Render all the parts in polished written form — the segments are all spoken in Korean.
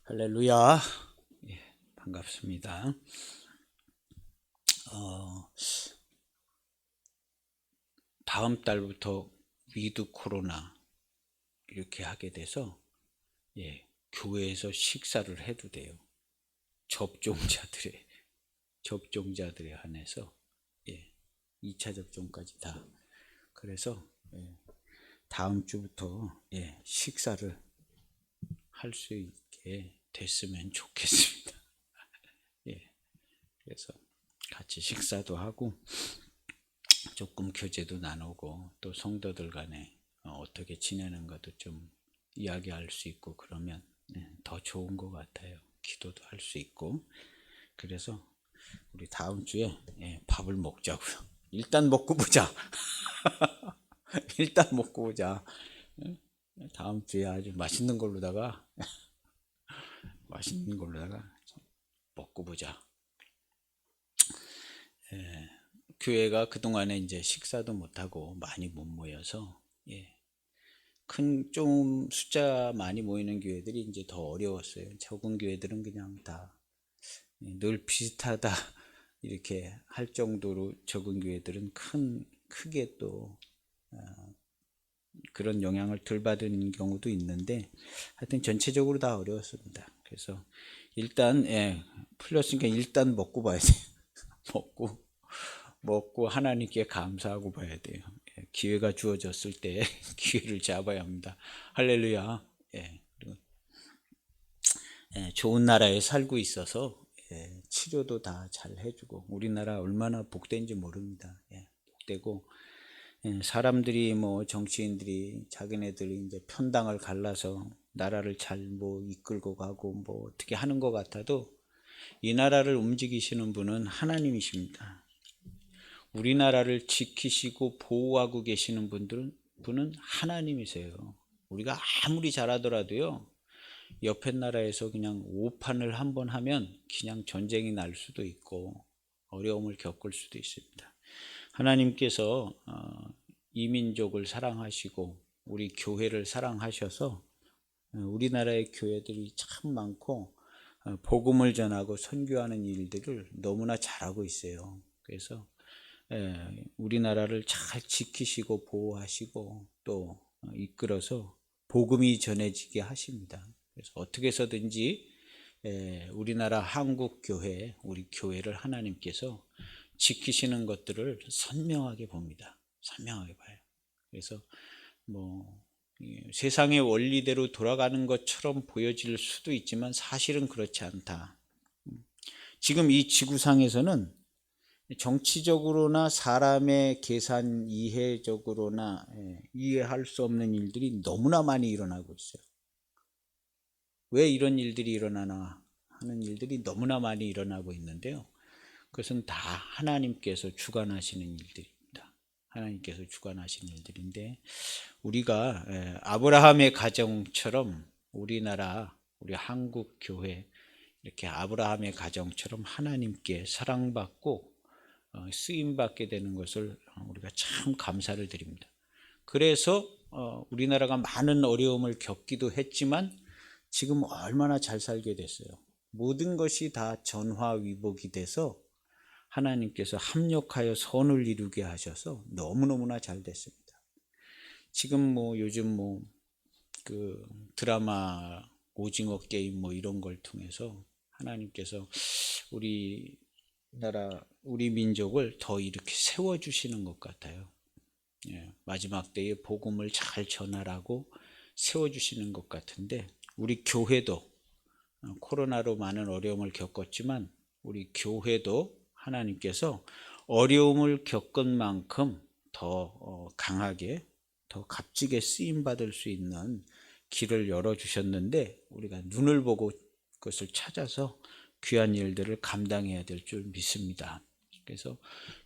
할렐루야. 예, 반갑습니다. 다음 달부터 위드 코로나 이렇게 하게 돼서 교회에서 식사를 해도 돼요. 접종자들에 한해서 2차 접종까지 다. 그래서 다음 주부터 식사를 할 수 있게 됐으면 좋겠습니다. 그래서 같이 식사도 하고 조금 교제도 나누고 또 성도들 간에 어떻게 지내는가도 좀 이야기할 수 있고 그러면 더 좋은 것 같아요. 기도도 할 수 있고. 그래서 우리 다음 주에 밥을 먹자고요. 일단 먹고 보자. 일단 먹고 보자. 다음 주에 아주 맛있는 걸로다가 먹고 보자. 교회가 그동안에 이제 식사도 못하고 많이 못 모여서 큰 좀 숫자 많이 모이는 교회들이 이제 더 어려웠어요. 적은 교회들은 그냥 다 늘 비슷하다 이렇게 할 정도로 적은 교회들은 크게 또 그런 영향을 덜 받은 경우도 있는데 하여튼 전체적으로 다 어려웠습니다. 그래서 일단 풀렸으니까 일단 먹고 봐야 돼요. 먹고 하나님께 감사하고 봐야 돼요. 기회가 주어졌을 때 기회를 잡아야 합니다. 할렐루야. 그리고 좋은 나라에 살고 있어서 치료도 다 잘 해주고 우리나라 얼마나 복된지 모릅니다. 복되고 사람들이 뭐 정치인들이 자기네들이 이제 편당을 갈라서 나라를 잘 뭐 이끌고 가고 뭐 어떻게 하는 것 같아도 이 나라를 움직이시는 분은 하나님이십니다. 우리나라를 지키시고 보호하고 계시는 분은 하나님이세요. 우리가 아무리 잘하더라도요, 옆에 나라에서 그냥 오판을 한번 하면 그냥 전쟁이 날 수도 있고 어려움을 겪을 수도 있습니다. 하나님께서 이 민족을 사랑하시고 우리 교회를 사랑하셔서 우리나라의 교회들이 참 많고 복음을 전하고 선교하는 일들을 너무나 잘하고 있어요. 그래서 우리나라를 잘 지키시고 보호하시고 또 이끌어서 복음이 전해지게 하십니다. 그래서 어떻게 해서든지 우리나라 한국교회, 우리 교회를 하나님께서 지키시는 것들을 선명하게 봅니다. 선명하게 봐요. 그래서 뭐 세상의 원리대로 돌아가는 것처럼 보여질 수도 있지만 사실은 그렇지 않다. 지금 이 지구상에서는 정치적으로나 사람의 계산 이해적으로나 이해할 수 없는 일들이 너무나 많이 일어나고 있어요. 왜 이런 일들이 일어나나 하는 일들이 너무나 많이 일어나고 있는데요. 그것은 다 하나님께서 주관하시는 일들입니다. 하나님께서 주관하시는 일들인데 우리가 아브라함의 가정처럼 우리나라, 우리 한국 교회 이렇게 아브라함의 가정처럼 하나님께 사랑받고 쓰임받게 되는 것을 우리가 참 감사를 드립니다. 그래서 우리나라가 많은 어려움을 겪기도 했지만 지금 얼마나 잘 살게 됐어요. 모든 것이 다 전화위복이 돼서 하나님께서 합력하여 선을 이루게 하셔서 너무너무나 잘 됐습니다. 지금 뭐 요즘 뭐 그 드라마 오징어 게임 뭐 이런 걸 통해서 하나님께서 우리나라 우리 민족을 더 이렇게 세워주시는 것 같아요. 마지막 때에 복음을 잘 전하라고 세워주시는 것 같은데 우리 교회도 코로나로 많은 어려움을 겪었지만 우리 교회도 하나님께서 어려움을 겪은 만큼 더 강하게 더 값지게 쓰임받을 수 있는 길을 열어주셨는데 우리가 눈을 보고 그것을 찾아서 귀한 일들을 감당해야 될 줄 믿습니다. 그래서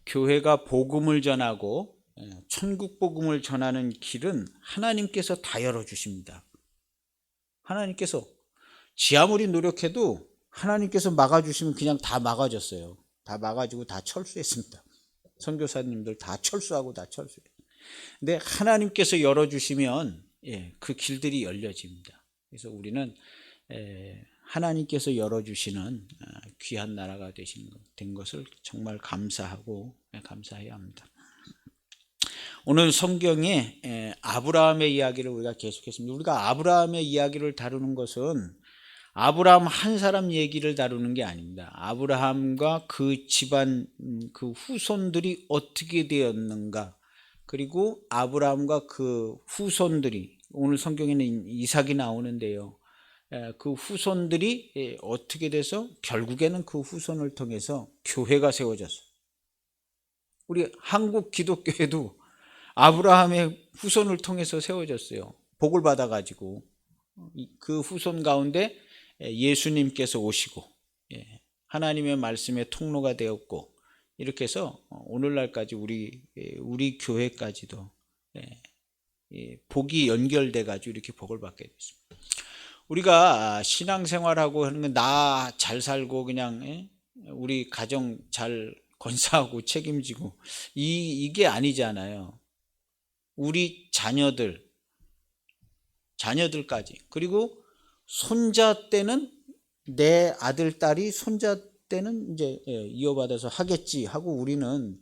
교회가 복음을 전하고 천국 복음을 전하는 길은 하나님께서 다 열어주십니다. 하나님께서 지 아무리 노력해도 하나님께서 막아주시면 그냥 다 막아줬어요. 다 막아주고 다 철수했습니다. 선교사님들 다 철수하고 다 철수해요. 근데 하나님께서 열어주시면 그 길들이 열려집니다. 그래서 우리는 하나님께서 열어주시는 귀한 나라가 된 것을 정말 감사해야 합니다. 오늘 성경에 아브라함의 이야기를 우리가 계속했습니다. 우리가 아브라함의 이야기를 다루는 것은 아브라함 한 사람 얘기를 다루는 게 아닙니다. 아브라함과 그 집안 그 후손들이 어떻게 되었는가, 그리고 아브라함과 그 후손들이, 오늘 성경에는 이삭이 나오는데요, 그 후손들이 어떻게 돼서 결국에는 그 후손을 통해서 교회가 세워졌어요. 우리 한국 기독교회도 아브라함의 후손을 통해서 세워졌어요. 복을 받아가지고 그 후손 가운데 예수님께서 오시고 하나님의 말씀의 통로가 되었고, 이렇게 해서 오늘날까지 우리 교회까지도 복이 연결돼 가지고 이렇게 복을 받게 됐습니다. 우리가 신앙생활하고 하는 건 나 잘 살고 그냥 우리 가정 잘 건사하고 책임지고 이게 아니잖아요. 우리 자녀들까지, 그리고 손자 때는 내 아들 딸이 손자 때는 이제 이어받아서 하겠지 하고 우리는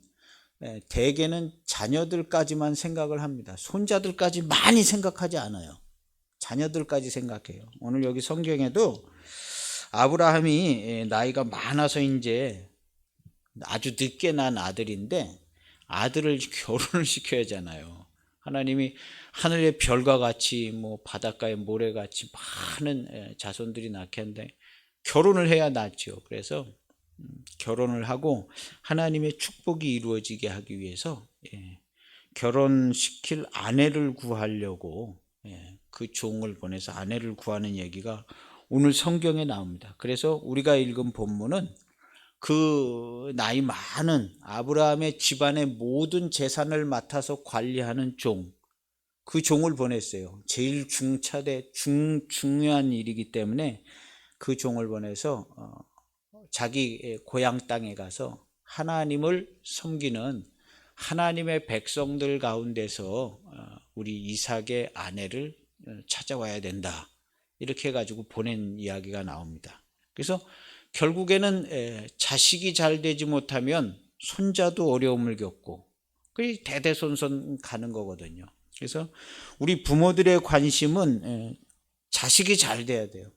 대개는 자녀들까지만 생각을 합니다. 손자들까지 많이 생각하지 않아요. 자녀들까지 생각해요. 오늘 여기 성경에도 아브라함이 나이가 많아서 이제 아주 늦게 난 아들인데 아들을 결혼을 시켜야 하잖아요. 하나님이 하늘의 별과 같이 뭐 바닷가의 모래같이 많은 자손들이 낳게 하는데 결혼을 해야 낳죠. 그래서 결혼을 하고 하나님의 축복이 이루어지게 하기 위해서 결혼시킬 아내를 구하려고 그 종을 보내서 아내를 구하는 얘기가 오늘 성경에 나옵니다. 그래서 우리가 읽은 본문은 그 나이 많은 아브라함의 집안의 모든 재산을 맡아서 관리하는 종, 그 종을 보냈어요. 제일 중요한 일이기 때문에 그 종을 보내서 자기 고향 땅에 가서 하나님을 섬기는 하나님의 백성들 가운데서 우리 이삭의 아내를 찾아와야 된다, 이렇게 해가지고 보낸 이야기가 나옵니다. 그래서 결국에는 자식이 잘 되지 못하면 손자도 어려움을 겪고 그게 대대손손 가는 거거든요. 그래서 우리 부모들의 관심은 자식이 잘 돼야 돼요.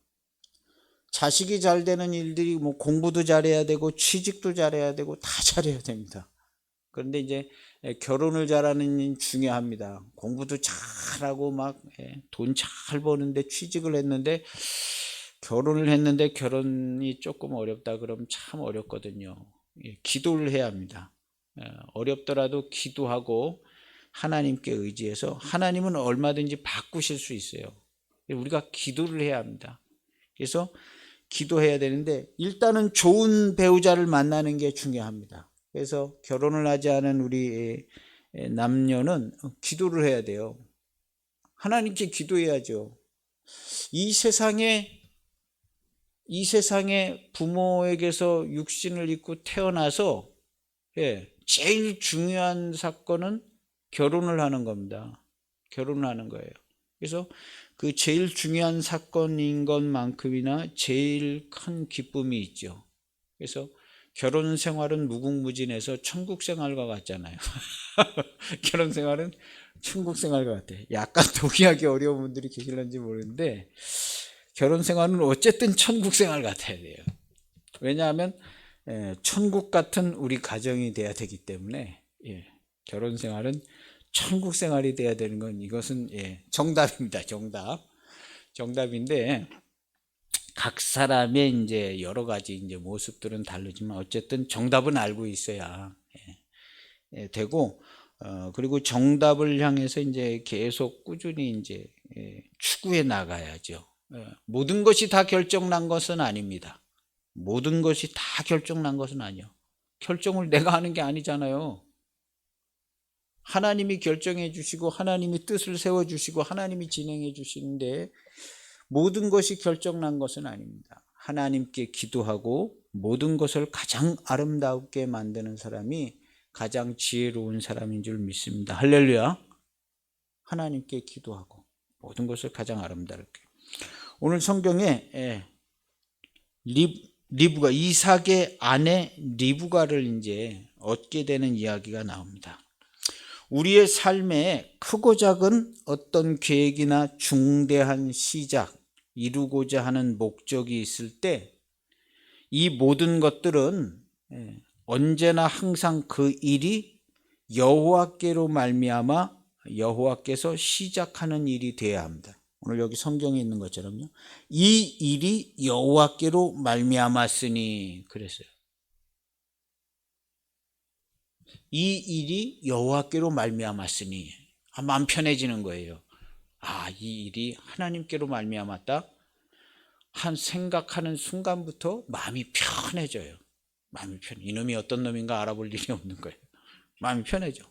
자식이 잘 되는 일들이 뭐 공부도 잘해야 되고 취직도 잘해야 되고 다 잘해야 됩니다. 그런데 이제 결혼을 잘하는 일 중요합니다. 공부도 잘하고 막 돈 잘 버는데 취직을 했는데 결혼을 했는데 결혼이 조금 어렵다 그러면 참 어렵거든요. 기도를 해야 합니다. 어렵더라도 기도하고 하나님께 의지해서 하나님은 얼마든지 바꾸실 수 있어요. 우리가 기도를 해야 합니다. 그래서 기도해야 되는데 일단은 좋은 배우자를 만나는 게 중요합니다. 그래서 결혼을 하지 않은 우리 남녀는 기도를 해야 돼요. 하나님께 기도해야죠. 이 세상에 부모에게서 육신을 입고 태어나서 제일 중요한 사건은 결혼을 하는 겁니다. 결혼을 하는 거예요. 그래서 그 제일 중요한 사건인 것만큼이나 제일 큰 기쁨이 있죠. 그래서 결혼 생활은 무궁무진해서 천국 생활과 같잖아요. 결혼 생활은 천국 생활과 같아. 약간 동의하기 어려운 분들이 계실런지 모르는데 결혼 생활은 어쨌든 천국 생활 같아야 돼요. 왜냐하면 천국 같은 우리 가정이 돼야 되기 때문에 결혼 생활은 천국 생활이 돼야 되는 건 이것은 정답입니다. 정답인데 각 사람의 이제 여러 가지 이제 모습들은 다르지만 어쨌든 정답은 알고 있어야 되고 그리고 정답을 향해서 이제 계속 꾸준히 이제 추구해 나가야죠. 모든 것이 다 결정난 것은 아닙니다. 모든 것이 다 결정난 것은 아니요. 결정을 내가 하는 게 아니잖아요. 하나님이 결정해 주시고 하나님이 뜻을 세워 주시고 하나님이 진행해 주시는데 모든 것이 결정난 것은 아닙니다. 하나님께 기도하고 모든 것을 가장 아름답게 만드는 사람이 가장 지혜로운 사람인 줄 믿습니다. 할렐루야. 하나님께 기도하고 모든 것을 가장 아름답게. 오늘 성경에 리브가 이삭의 아내 리브가를 이제 얻게 되는 이야기가 나옵니다. 우리의 삶에 크고 작은 어떤 계획이나 중대한 시작, 이루고자 하는 목적이 있을 때 이 모든 것들은 언제나 항상 그 일이 여호와께로 말미암아 여호와께서 시작하는 일이 되어야 합니다. 오늘 여기 성경에 있는 것처럼요. 이 일이 여호와께로 말미암았으니 그랬어요. 이 일이 여호와께로 말미암았으니 마음 편해지는 거예요. 이 일이 하나님께로 말미암았다. 한 생각하는 순간부터 마음이 편해져요. 마음이 편해. 이놈이 어떤 놈인가 알아볼 일이 없는 거예요. 마음이 편해져.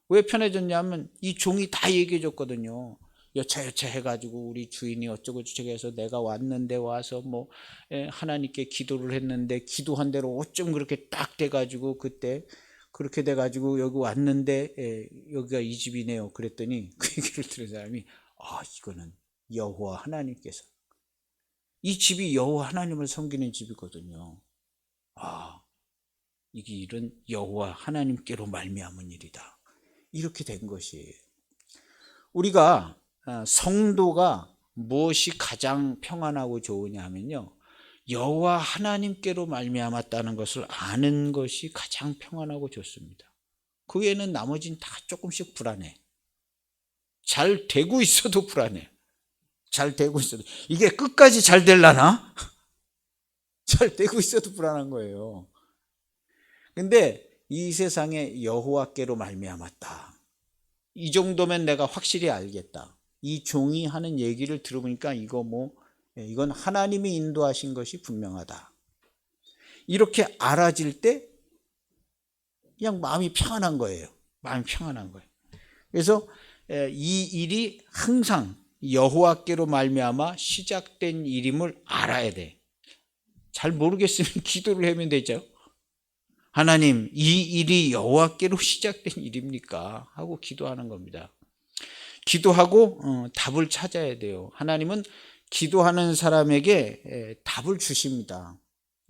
왜 편해졌냐면 이 종이 다 얘기해 줬거든요. 여차여차 해가지고 우리 주인이 어쩌고 저쩌고 해서 내가 왔는데 와서 하나님께 기도를 했는데 기도한 대로 어쩜 그렇게 딱 돼가지고 그때 그렇게 돼가지고 여기 왔는데 여기가 이 집이네요. 그랬더니 그 얘기를 들은 사람이 이거는 여호와 하나님께서 이 집이 여호와 하나님을 섬기는 집이거든요. 이게 일은 여호와 하나님께로 말미암은 일이다. 이렇게 된 것이에요. 우리가 성도가 무엇이 가장 평안하고 좋으냐 하면요. 여호와 하나님께로 말미암았다는 것을 아는 것이 가장 평안하고 좋습니다. 그 외에는 나머지는 다 조금씩 불안해. 잘 되고 있어도 불안해. 잘 되고 있어도 이게 끝까지 잘 되려나? 잘 되고 있어도 불안한 거예요. 근데 이 세상에 여호와께로 말미암았다. 이 정도면 내가 확실히 알겠다. 이 종이 하는 얘기를 들어보니까 이건 하나님이 인도하신 것이 분명하다. 이렇게 알아질 때 그냥 마음이 평안한 거예요. 마음이 평안한 거예요. 그래서 이 일이 항상 여호와께로 말미암아 시작된 일임을 알아야 돼. 잘 모르겠으면 기도를 하면 되죠. 하나님, 이 일이 여호와께로 시작된 일입니까? 하고 기도하는 겁니다. 기도하고 답을 찾아야 돼요. 하나님은 기도하는 사람에게 답을 주십니다.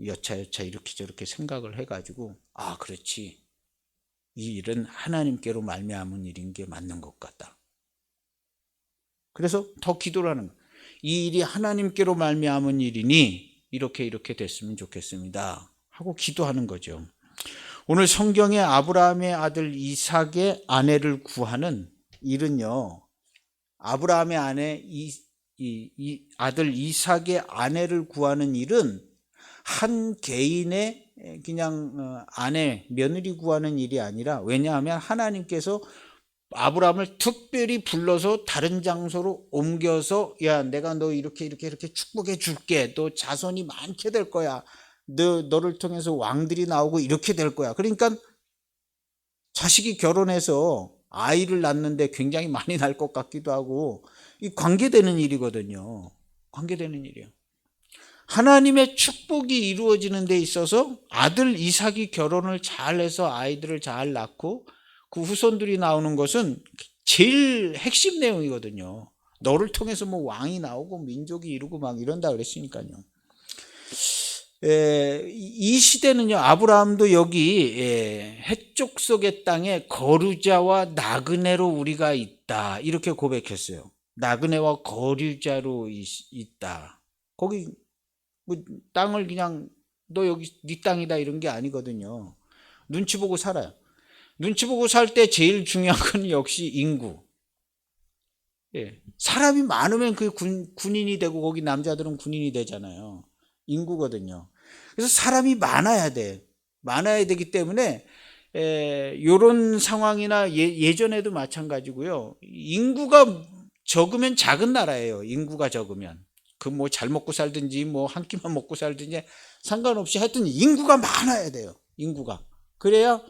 여차여차 이렇게 저렇게 생각을 해가지고 그렇지. 이 일은 하나님께로 말미암은 일인 게 맞는 것 같다. 그래서 더 기도를 하는 거예요. 이 일이 하나님께로 말미암은 일이니 이렇게 됐으면 좋겠습니다. 하고 기도하는 거죠. 오늘 성경에 아브라함의 아들 이삭의 아내를 구하는 일은요. 아브라함의 아내 이 아들 이삭의 아내를 구하는 일은 한 개인의 그냥 아내 며느리 구하는 일이 아니라 왜냐하면 하나님께서 아브라함을 특별히 불러서 다른 장소로 옮겨서 내가 너 이렇게 축복해 줄게. 너 자손이 많게 될 거야. 너를 통해서 왕들이 나오고 이렇게 될 거야. 그러니까 자식이 결혼해서 아이를 낳는데 굉장히 많이 날 것 같기도 하고 이 관계되는 일이거든요. 관계되는 일이에요. 하나님의 축복이 이루어지는 데 있어서 아들 이삭이 결혼을 잘해서 아이들을 잘 낳고 그 후손들이 나오는 것은 제일 핵심 내용이거든요. 너를 통해서 왕이 나오고 민족이 이루고 막 이런다 그랬으니까요. 이 시대는요. 아브라함도 여기 해쪽 속의 땅에 거류자와 나그네로 우리가 있다 이렇게 고백했어요. 나그네와 거류자로 있다. 거기 땅을 그냥 너 여기 네 땅이다 이런 게 아니거든요. 눈치 보고 살아요. 눈치 보고 살 때 제일 중요한 건 역시 인구. 사람이 많으면 그 군인이 되고 거기 남자들은 군인이 되잖아요. 인구거든요. 그래서 사람이 많아야 돼. 많아야 되기 때문에 이런 상황이나 예전에도 마찬가지고요. 인구가 적으면 작은 나라예요. 인구가 적으면. 잘 먹고 살든지 한 끼만 먹고 살든지 상관없이 하여튼 인구가 많아야 돼요. 인구가. 그래야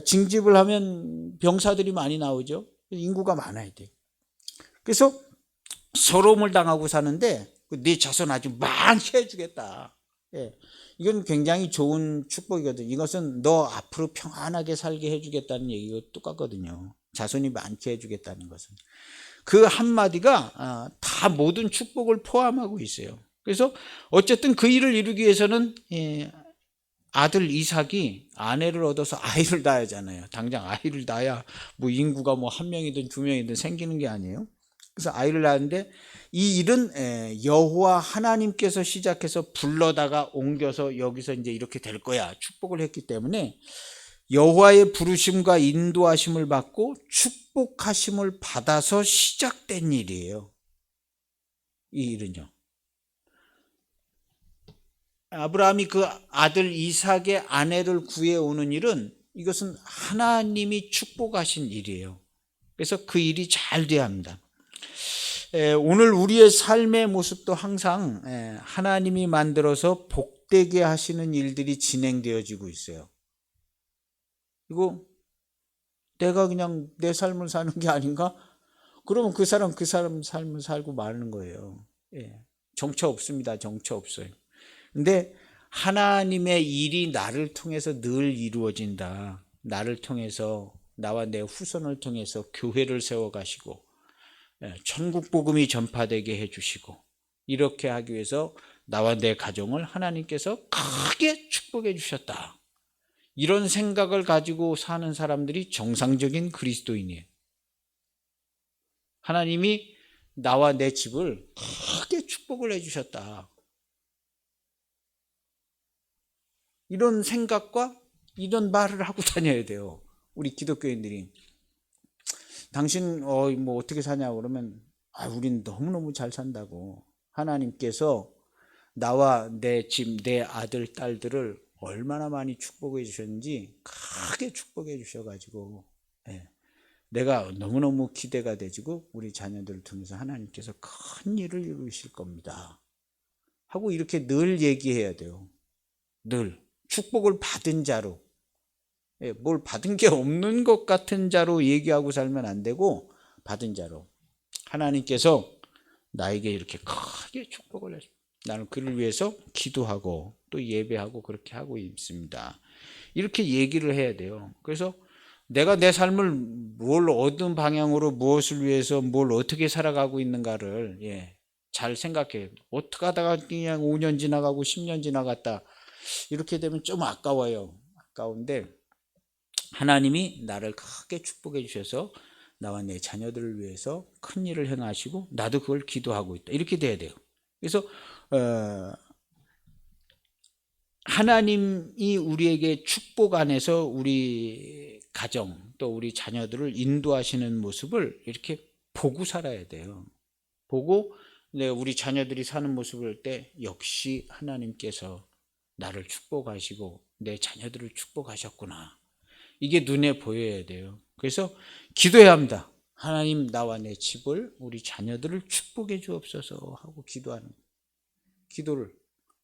징집을 하면 병사들이 많이 나오죠. 인구가 많아야 돼요. 그래서 서러움을 당하고 사는데 네 자손 아주 많게 해주겠다. 이건 굉장히 좋은 축복이거든요. 이것은 너 앞으로 평안하게 살게 해주겠다는 얘기가 똑같거든요. 자손이 많게 해주겠다는 것은. 그 한마디가 다 모든 축복을 포함하고 있어요. 그래서 어쨌든 그 일을 이루기 위해서는 아들 이삭이 아내를 얻어서 아이를 낳아야 하잖아요. 당장 아이를 낳아야 뭐 인구가 뭐 한 명이든 두 명이든 생기는 게 아니에요. 그래서 아이를 낳았는데 이 일은 여호와 하나님께서 시작해서 불러다가 옮겨서 여기서 이제 이렇게 될 거야 축복을 했기 때문에 여호와의 부르심과 인도하심을 받고 축복하심을 받아서 시작된 일이에요. 이 일은요. 아브라함이 그 아들 이삭의 아내를 구해오는 일은 이것은 하나님이 축복하신 일이에요. 그래서 그 일이 잘 돼야 합니다. 오늘 우리의 삶의 모습도 항상 하나님이 만들어서 복되게 하시는 일들이 진행되어지고 있어요. 이거 내가 그냥 내 삶을 사는 게 아닌가? 그러면 그 사람 삶을 살고 마는 거예요. 정처 없습니다. 정처 없어요. 근데 하나님의 일이 나를 통해서 늘 이루어진다. 나를 통해서 나와 내 후손을 통해서 교회를 세워가시고 천국 복음이 전파되게 해주시고 이렇게 하기 위해서 나와 내 가정을 하나님께서 크게 축복해 주셨다. 이런 생각을 가지고 사는 사람들이 정상적인 그리스도인이에요. 하나님이 나와 내 집을 크게 축복을 해주셨다. 이런 생각과 이런 말을 하고 다녀야 돼요. 우리 기독교인들이. 당신 뭐 어떻게 사냐고 그러면 우린 너무너무 잘 산다고. 하나님께서 나와 내 집, 내 아들, 딸들을 얼마나 많이 축복해 주셨는지 크게 축복해 주셔가지고 내가 너무너무 기대가 되지고 우리 자녀들을 통해서 하나님께서 큰 일을 이루실 겁니다 하고 이렇게 늘 얘기해야 돼요. 늘 축복을 받은 자로, 뭘 받은 게 없는 것 같은 자로 얘기하고 살면 안 되고 받은 자로 하나님께서 나에게 이렇게 크게 축복을 해줍니다. 나는 그를 위해서 기도하고 또 예배하고 그렇게 하고 있습니다. 이렇게 얘기를 해야 돼요. 그래서 내가 내 삶을 뭘 어떤 방향으로 무엇을 위해서 뭘 어떻게 살아가고 있는가를 잘 생각해. 어떻게 하다가 그냥 5년 지나가고 10년 지나갔다 이렇게 되면 좀 아까워요. 아까운데 하나님이 나를 크게 축복해 주셔서 나와 내 자녀들을 위해서 큰 일을 행하시고 나도 그걸 기도하고 있다. 이렇게 돼야 돼요. 그래서 하나님이 우리에게 축복 안에서 우리 가정 또 우리 자녀들을 인도하시는 모습을 이렇게 보고 살아야 돼요. 보고 우리 자녀들이 사는 모습을 볼 때 역시 하나님께서 나를 축복하시고 내 자녀들을 축복하셨구나. 이게 눈에 보여야 돼요. 그래서 기도해야 합니다. 하나님 나와 내 집을 우리 자녀들을 축복해 주옵소서 하고 기도하는 기도를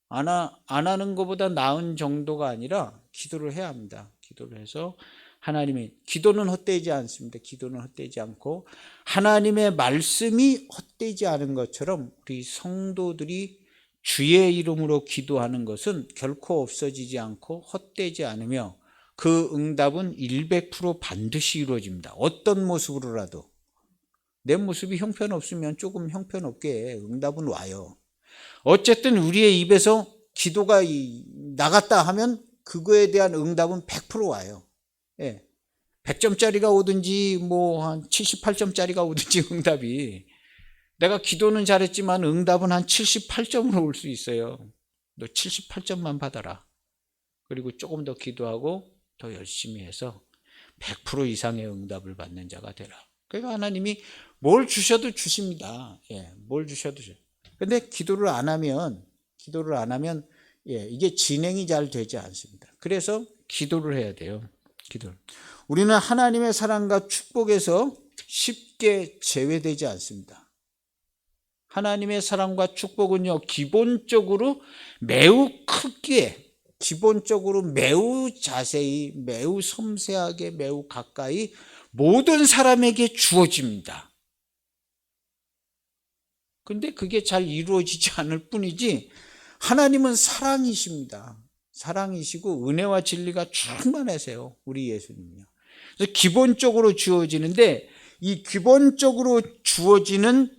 안 하는 것보다 나은 정도가 아니라 기도를 해야 합니다. 기도를 해서 하나님의 기도는 헛되지 않습니다. 기도는 헛되지 않고 하나님의 말씀이 헛되지 않은 것처럼 우리 성도들이 주의 이름으로 기도하는 것은 결코 없어지지 않고 헛되지 않으며 그 응답은 100% 반드시 이루어집니다. 어떤 모습으로라도 내 모습이 형편없으면 조금 형편없게 응답은 와요. 어쨌든 우리의 입에서 기도가 나갔다 하면 그거에 대한 응답은 100% 와요. 100점짜리가 오든지 뭐 한 78점짜리가 오든지 응답이 내가 기도는 잘했지만 응답은 한 78점으로 올 수 있어요. 너 78점만 받아라. 그리고 조금 더 기도하고 더 열심히 해서 100% 이상의 응답을 받는 자가 되라. 그러니까 하나님이 뭘 주셔도 주십니다. 뭘 주셔도 주셔요. 근데 기도를 안 하면 이게 진행이 잘 되지 않습니다. 그래서 기도를 해야 돼요. 기도를. 우리는 하나님의 사랑과 축복에서 쉽게 제외되지 않습니다. 하나님의 사랑과 축복은요, 기본적으로 매우 크게, 기본적으로 매우 자세히, 매우 섬세하게, 매우 가까이 모든 사람에게 주어집니다. 근데 그게 잘 이루어지지 않을 뿐이지 하나님은 사랑이십니다. 사랑이시고 은혜와 진리가 충만하세요. 우리 예수님이요. 그래서 기본적으로 주어지는데 이 기본적으로 주어지는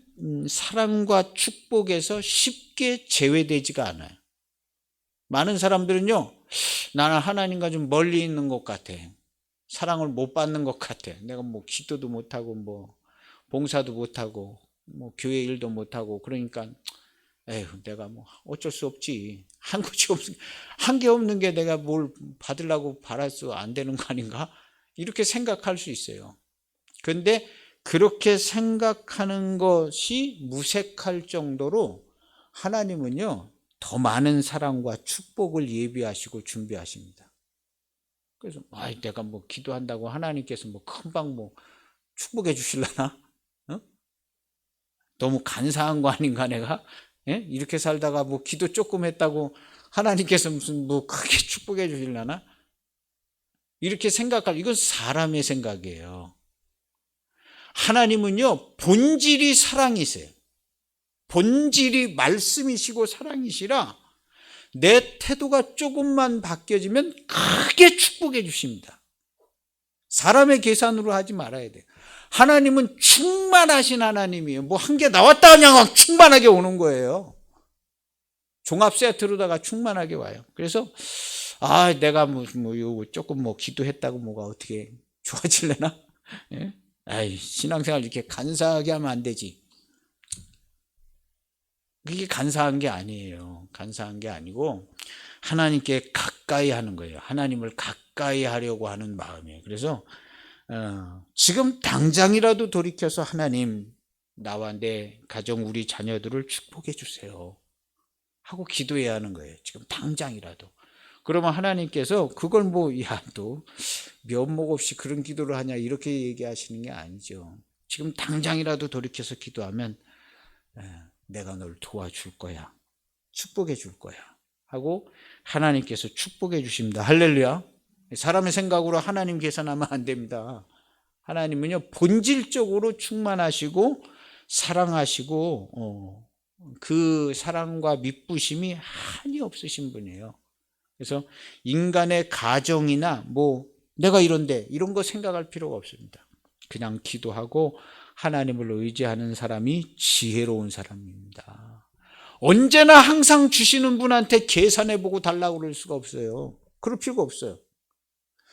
사랑과 축복에서 쉽게 제외되지가 않아요. 많은 사람들은요, 나는 하나님과 좀 멀리 있는 것 같아. 사랑을 못 받는 것 같아. 내가 뭐 기도도 못하고 뭐 봉사도 못하고 뭐 교회 일도 못하고 그러니까 에휴 내가 뭐 어쩔 수 없지. 한 게 없는 게 내가 뭘 받으려고 바랄 수 안 되는 거 아닌가? 이렇게 생각할 수 있어요. 그런데 그렇게 생각하는 것이 무색할 정도로 하나님은요, 더 많은 사랑과 축복을 예비하시고 준비하십니다. 그래서 내가 뭐 기도한다고 하나님께서 뭐 금방 뭐 축복해 주실라나? 어? 너무 간사한 거 아닌가 내가? 예? 이렇게 살다가 뭐 기도 조금 했다고 하나님께서 무슨 뭐 크게 축복해 주실라나? 이렇게 생각할, 이건 사람의 생각이에요. 하나님은요, 본질이 사랑이세요. 본질이 말씀이시고 사랑이시라 내 태도가 조금만 바뀌어지면 크게 축복해 주십니다. 사람의 계산으로 하지 말아야 돼요. 하나님은 충만하신 하나님이에요. 뭐 한 개 나왔다 그냥 막 충만하게 오는 거예요. 종합 세트로다가 충만하게 와요. 그래서 내가 뭐 요거 조금 뭐 기도했다고 뭐가 어떻게 좋아질래나? 예? 신앙생활 이렇게 간사하게 하면 안 되지. 그게 간사한 게 아니에요. 간사한 게 아니고 하나님께 가까이 하는 거예요. 하나님을 가까이 하려고 하는 마음이에요. 그래서 지금 당장이라도 돌이켜서 하나님, 나와 내 가정, 우리 자녀들을 축복해 주세요 하고 기도해야 하는 거예요. 지금 당장이라도. 그러면 하나님께서 그걸 또 면목 없이 그런 기도를 하냐 이렇게 얘기하시는 게 아니죠. 지금 당장이라도 돌이켜서 기도하면 내가 널 도와줄 거야, 축복해 줄 거야 하고 하나님께서 축복해 주십니다. 할렐루야. 사람의 생각으로 하나님 계산하면 안 됩니다. 하나님은요, 본질적으로 충만하시고 사랑하시고 그 사랑과 미쁘심이 한이 없으신 분이에요. 그래서 인간의 가정이나 뭐 내가 이런데 이런 거 생각할 필요가 없습니다. 그냥 기도하고 하나님을 의지하는 사람이 지혜로운 사람입니다. 언제나 항상 주시는 분한테 계산해보고 달라고 그럴 수가 없어요. 그럴 필요가 없어요.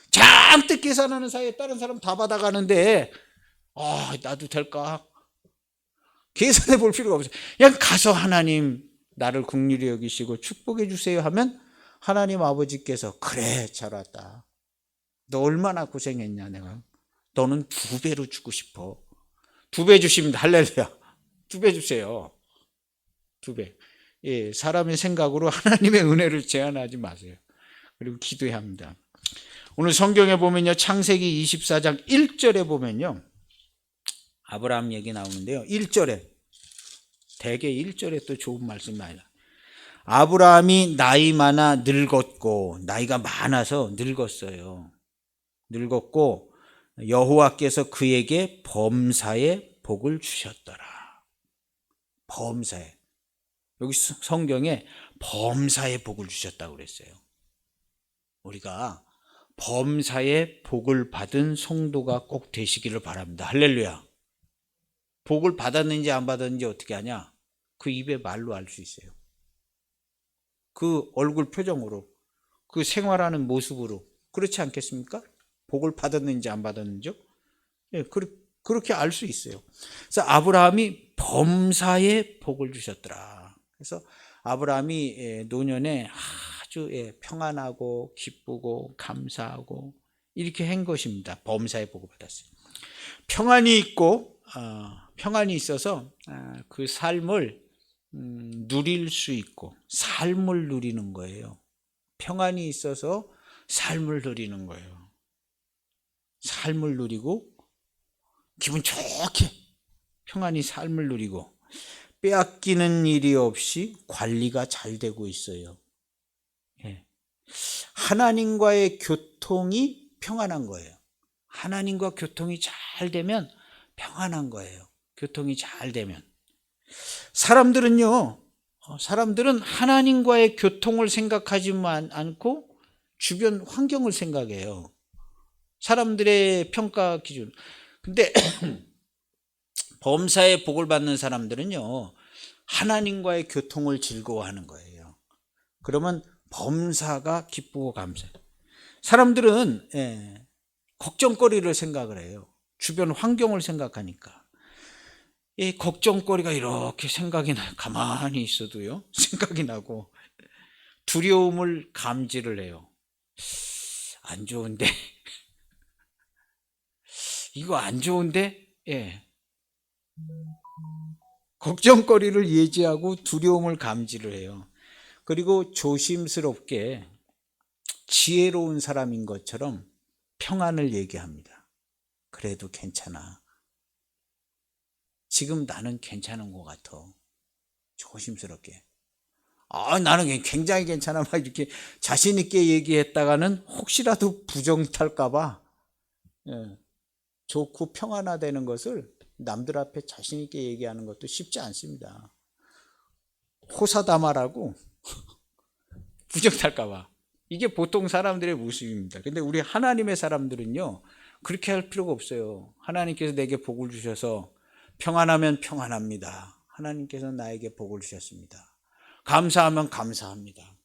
잔뜩 계산하는 사이에 다른 사람 다 받아가는데 나도 될까? 계산해 볼 필요가 없어요. 그냥 가서 하나님 나를 긍휼히 여기시고 축복해 주세요 하면 하나님 아버지께서 그래 잘 왔다. 너 얼마나 고생했냐 내가. 너는 2배로 주고 싶어. 2배 주십니다. 할렐루야. 2배 주세요. 2배. 예, 사람의 생각으로 하나님의 은혜를 제한하지 마세요. 그리고 기도해야 합니다. 오늘 성경에 보면요, 창세기 24장 1절에 보면요, 아브라함 얘기 나오는데요, 1절에 대개 1절에 또 좋은 말씀이 많이 나와요. 아브라함이 나이 많아 늙었고, 나이가 많아서 늙었어요. 늙었고 여호와께서 그에게 범사의 복을 주셨더라. 범사의, 여기 성경에 범사의 복을 주셨다고 그랬어요. 우리가 범사의 복을 받은 성도가 꼭 되시기를 바랍니다. 할렐루야. 복을 받았는지 안 받았는지 어떻게 하냐? 그 입의 말로 알 수 있어요. 그 얼굴 표정으로, 그 생활하는 모습으로. 그렇지 않겠습니까? 복을 받았는지 안 받았는지요? 예, 그렇게 알 수 있어요. 그래서 아브라함이 범사의 복을 주셨더라. 그래서 아브라함이 노년에 아주 평안하고 기쁘고 감사하고 이렇게 한 것입니다. 범사의 복을 받았어요. 평안이 있고 평안이 있어서 그 삶을 누릴 수 있고 삶을 누리는 거예요. 평안이 있어서 삶을 누리는 거예요. 삶을 누리고 기분 좋게 평안히 삶을 누리고 빼앗기는 일이 없이 관리가 잘 되고 있어요. 하나님과의 교통이 평안한 거예요. 하나님과 교통이 잘 되면 평안한 거예요. 교통이 잘 되면. 사람들은 하나님과의 교통을 생각하지만 않고 주변 환경을 생각해요. 사람들의 평가 기준. 근데 범사에 복을 받는 사람들은요, 하나님과의 교통을 즐거워하는 거예요. 그러면 범사가 기쁘고 감사해요. 사람들은 걱정거리를 생각을 해요. 주변 환경을 생각하니까. 이 걱정거리가 이렇게 생각이 나요. 가만히 있어도요, 생각이 나고, 두려움을 감지를 해요. 안 좋은데, 이거 안 좋은데, 걱정거리를 예지하고 두려움을 감지를 해요. 그리고 조심스럽게 지혜로운 사람인 것처럼 평안을 얘기합니다. 그래도 괜찮아. 지금 나는 괜찮은 것 같아. 조심스럽게. 나는 굉장히 괜찮아. 막 이렇게 자신있게 얘기했다가는 혹시라도 부정탈까봐 좋고 평안하다는 것을 남들 앞에 자신있게 얘기하는 것도 쉽지 않습니다. 호사다마라고 부정탈까봐. 이게 보통 사람들의 모습입니다. 근데 우리 하나님의 사람들은요, 그렇게 할 필요가 없어요. 하나님께서 내게 복을 주셔서 평안하면 평안합니다. 하나님께서 나에게 복을 주셨습니다. 감사하면 감사합니다.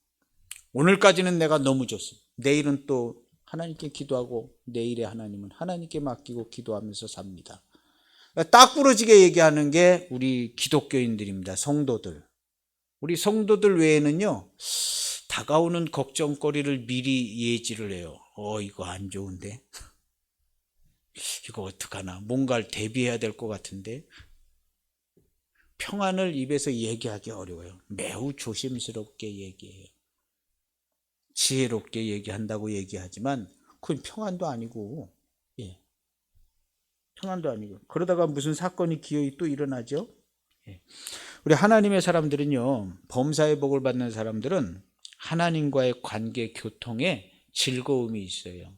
오늘까지는 내가 너무 좋습니다. 내일은 또 하나님께 기도하고 내일의 하나님은 하나님께 맡기고 기도하면서 삽니다. 딱 부러지게 얘기하는 게 우리 기독교인들입니다. 성도들. 우리 성도들 외에는요, 다가오는 걱정거리를 미리 예지를 해요. 이거 안 좋은데? 이거 어떡하나? 뭔가를 대비해야 될 것 같은데? 평안을 입에서 얘기하기 어려워요. 매우 조심스럽게 얘기해요. 지혜롭게 얘기한다고 얘기하지만 그건 평안도 아니고, 평안도 아니고. 그러다가 무슨 사건이 기어이 또 일어나죠? 우리 하나님의 사람들은요, 범사의 복을 받는 사람들은 하나님과의 관계 교통에 즐거움이 있어요.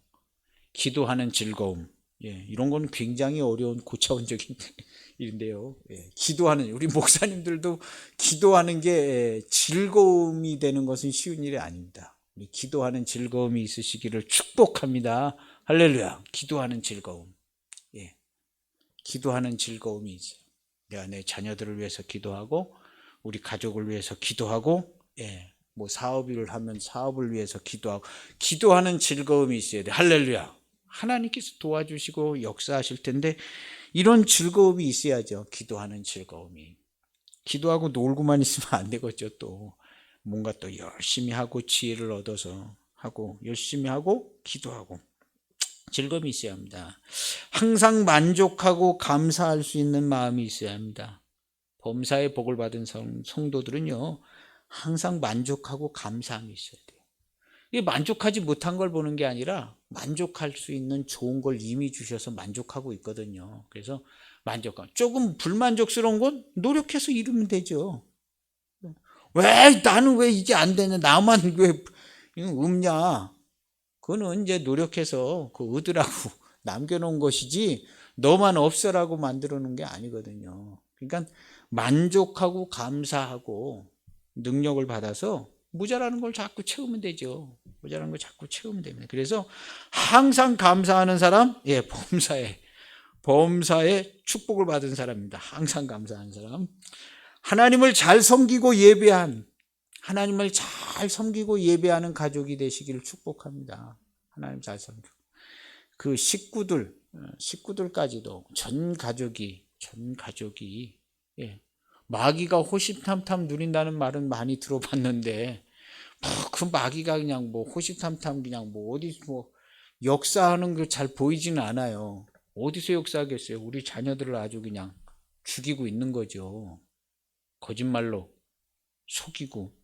기도하는 즐거움. 이런 건 굉장히 어려운 고차원적인 일인데요. 기도하는, 우리 목사님들도 기도하는 게 즐거움이 되는 것은 쉬운 일이 아닙니다. 우리 기도하는 즐거움이 있으시기를 축복합니다. 할렐루야. 기도하는 즐거움. 기도하는 즐거움이 있어요. 내가 내 자녀들을 위해서 기도하고, 우리 가족을 위해서 기도하고, 뭐 사업을 하면 사업을 위해서 기도하고, 기도하는 즐거움이 있어야 돼. 할렐루야. 하나님께서 도와주시고 역사하실 텐데 이런 즐거움이 있어야죠. 기도하는 즐거움이. 기도하고 놀고만 있으면 안 되겠죠. 또 뭔가 또 열심히 하고 지혜를 얻어서 하고 열심히 하고 기도하고 즐거움이 있어야 합니다. 항상 만족하고 감사할 수 있는 마음이 있어야 합니다. 범사의 복을 받은 성도들은요, 항상 만족하고 감사함이 있어야 돼요. 이게 만족하지 못한 걸 보는 게 아니라 만족할 수 있는 좋은 걸 이미 주셔서 만족하고 있거든요. 그래서 만족감. 조금 불만족스러운 건 노력해서 이루면 되죠. 나는 왜 이게 안 되냐? 나만 왜 없냐? 그거는 이제 노력해서 그 얻으라고 남겨놓은 것이지 너만 없어라고 만들어 놓은 게 아니거든요. 그러니까 만족하고 감사하고 능력을 받아서 모자라는 걸 자꾸 채우면 되죠. 모자라는 걸 자꾸 채우면 됩니다. 그래서 항상 감사하는 사람, 범사에 축복을 받은 사람입니다. 항상 감사하는 사람. 하나님을 잘 섬기고 예배하는 가족이 되시기를 축복합니다. 하나님 잘 섬기고. 그 식구들까지도 전 가족이 마귀가 호시탐탐 누린다는 말은 많이 들어봤는데 그 마귀가 그냥 호시탐탐 그냥 어디 역사하는 게 잘 보이지는 않아요. 어디서 역사하겠어요? 우리 자녀들을 아주 그냥 죽이고 있는 거죠. 거짓말로 속이고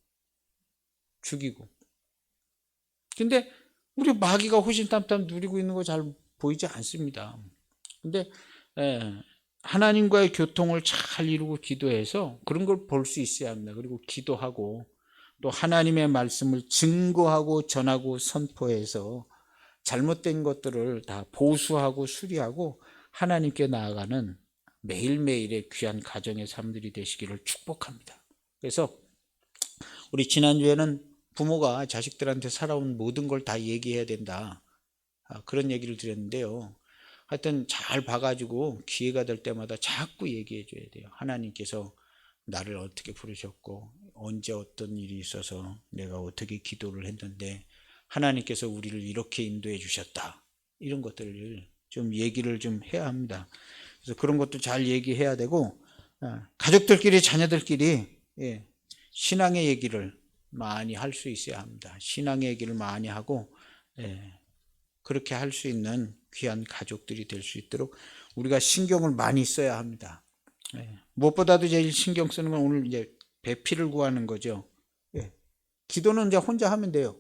죽이고. 근데 우리 마귀가 호시탐탐 누리고 있는 거 잘 보이지 않습니다. 근데 하나님과의 교통을 잘 이루고 기도해서 그런 걸 볼 수 있어야 합니다. 그리고 기도하고 또 하나님의 말씀을 증거하고 전하고 선포해서 잘못된 것들을 다 보수하고 수리하고 하나님께 나아가는 매일매일의 귀한 가정의 삶들이 되시기를 축복합니다. 그래서 우리 지난주에는 부모가 자식들한테 살아온 모든 걸 다 얘기해야 된다, 그런 얘기를 드렸는데요. 하여튼 잘 봐가지고 기회가 될 때마다 자꾸 얘기해 줘야 돼요. 하나님께서 나를 어떻게 부르셨고 언제 어떤 일이 있어서 내가 어떻게 기도를 했는데 하나님께서 우리를 이렇게 인도해 주셨다. 이런 것들을 좀 얘기를 좀 해야 합니다. 그래서 그런 것도 잘 얘기해야 되고 가족들끼리 자녀들끼리 신앙의 얘기를 많이 할 수 있어야 합니다. 신앙의 얘기를 많이 하고 그렇게 할 수 있는 귀한 가족들이 될 수 있도록 우리가 신경을 많이 써야 합니다. 무엇보다도 제일 신경 쓰는 건 오늘 이제 배필을 구하는 거죠. 기도는 이제 혼자 하면 돼요.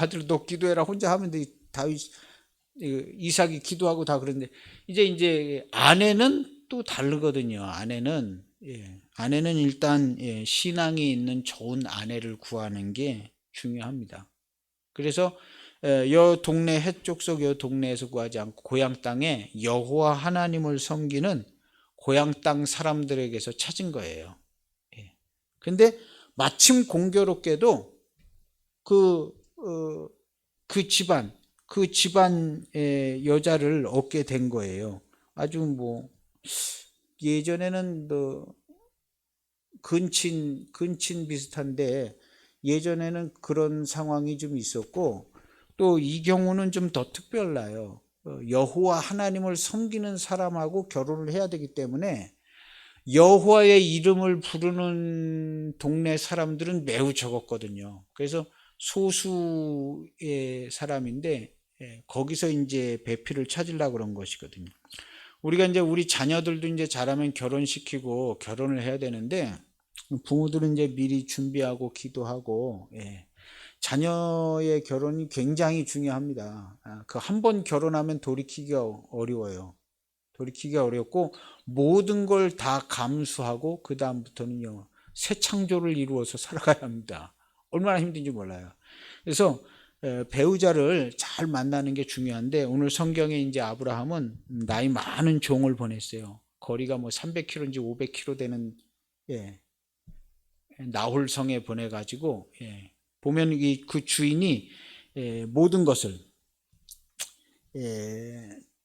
아들 너 기도해라 혼자 하면 돼. 다윗 이삭이 기도하고 다 그런데 이제 아내는 또 다르거든요. 아내는 일단 신앙이 있는 좋은 아내를 구하는 게 중요합니다. 그래서 여 동네 해쪽 속 여 동네에서 구하지 않고 고향 땅에 여호와 하나님을 섬기는 고향 땅 사람들에게서 찾은 거예요. 근데 마침 공교롭게도 그 집안의 여자를 얻게 된 거예요. 아주 뭐 예전에는 근친 비슷한데 예전에는 그런 상황이 좀 있었고 또 이 경우는 좀 더 특별나요. 여호와 하나님을 섬기는 사람하고 결혼을 해야 되기 때문에 여호와의 이름을 부르는 동네 사람들은 매우 적었거든요. 그래서 소수의 사람인데 거기서 이제 배필을 찾으려고 그런 것이거든요. 우리가 이제 우리 자녀들도 이제 자라면 결혼시키고 결혼을 해야 되는데 부모들은 이제 미리 준비하고 기도하고 자녀의 결혼이 굉장히 중요합니다. 그 한 번 결혼하면 돌이키기가 어려워요. 돌이키기가 어렵고 모든 걸 다 감수하고 그 다음부터는요 새 창조를 이루어서 살아가야 합니다. 얼마나 힘든지 몰라요. 그래서 배우자를 잘 만나는 게 중요한데 오늘 성경에 이제 아브라함은 나이 많은 종을 보냈어요. 거리가 뭐 300km인지 500km 되는 나홀성에 보내가지고 보면 그 주인이 모든 것을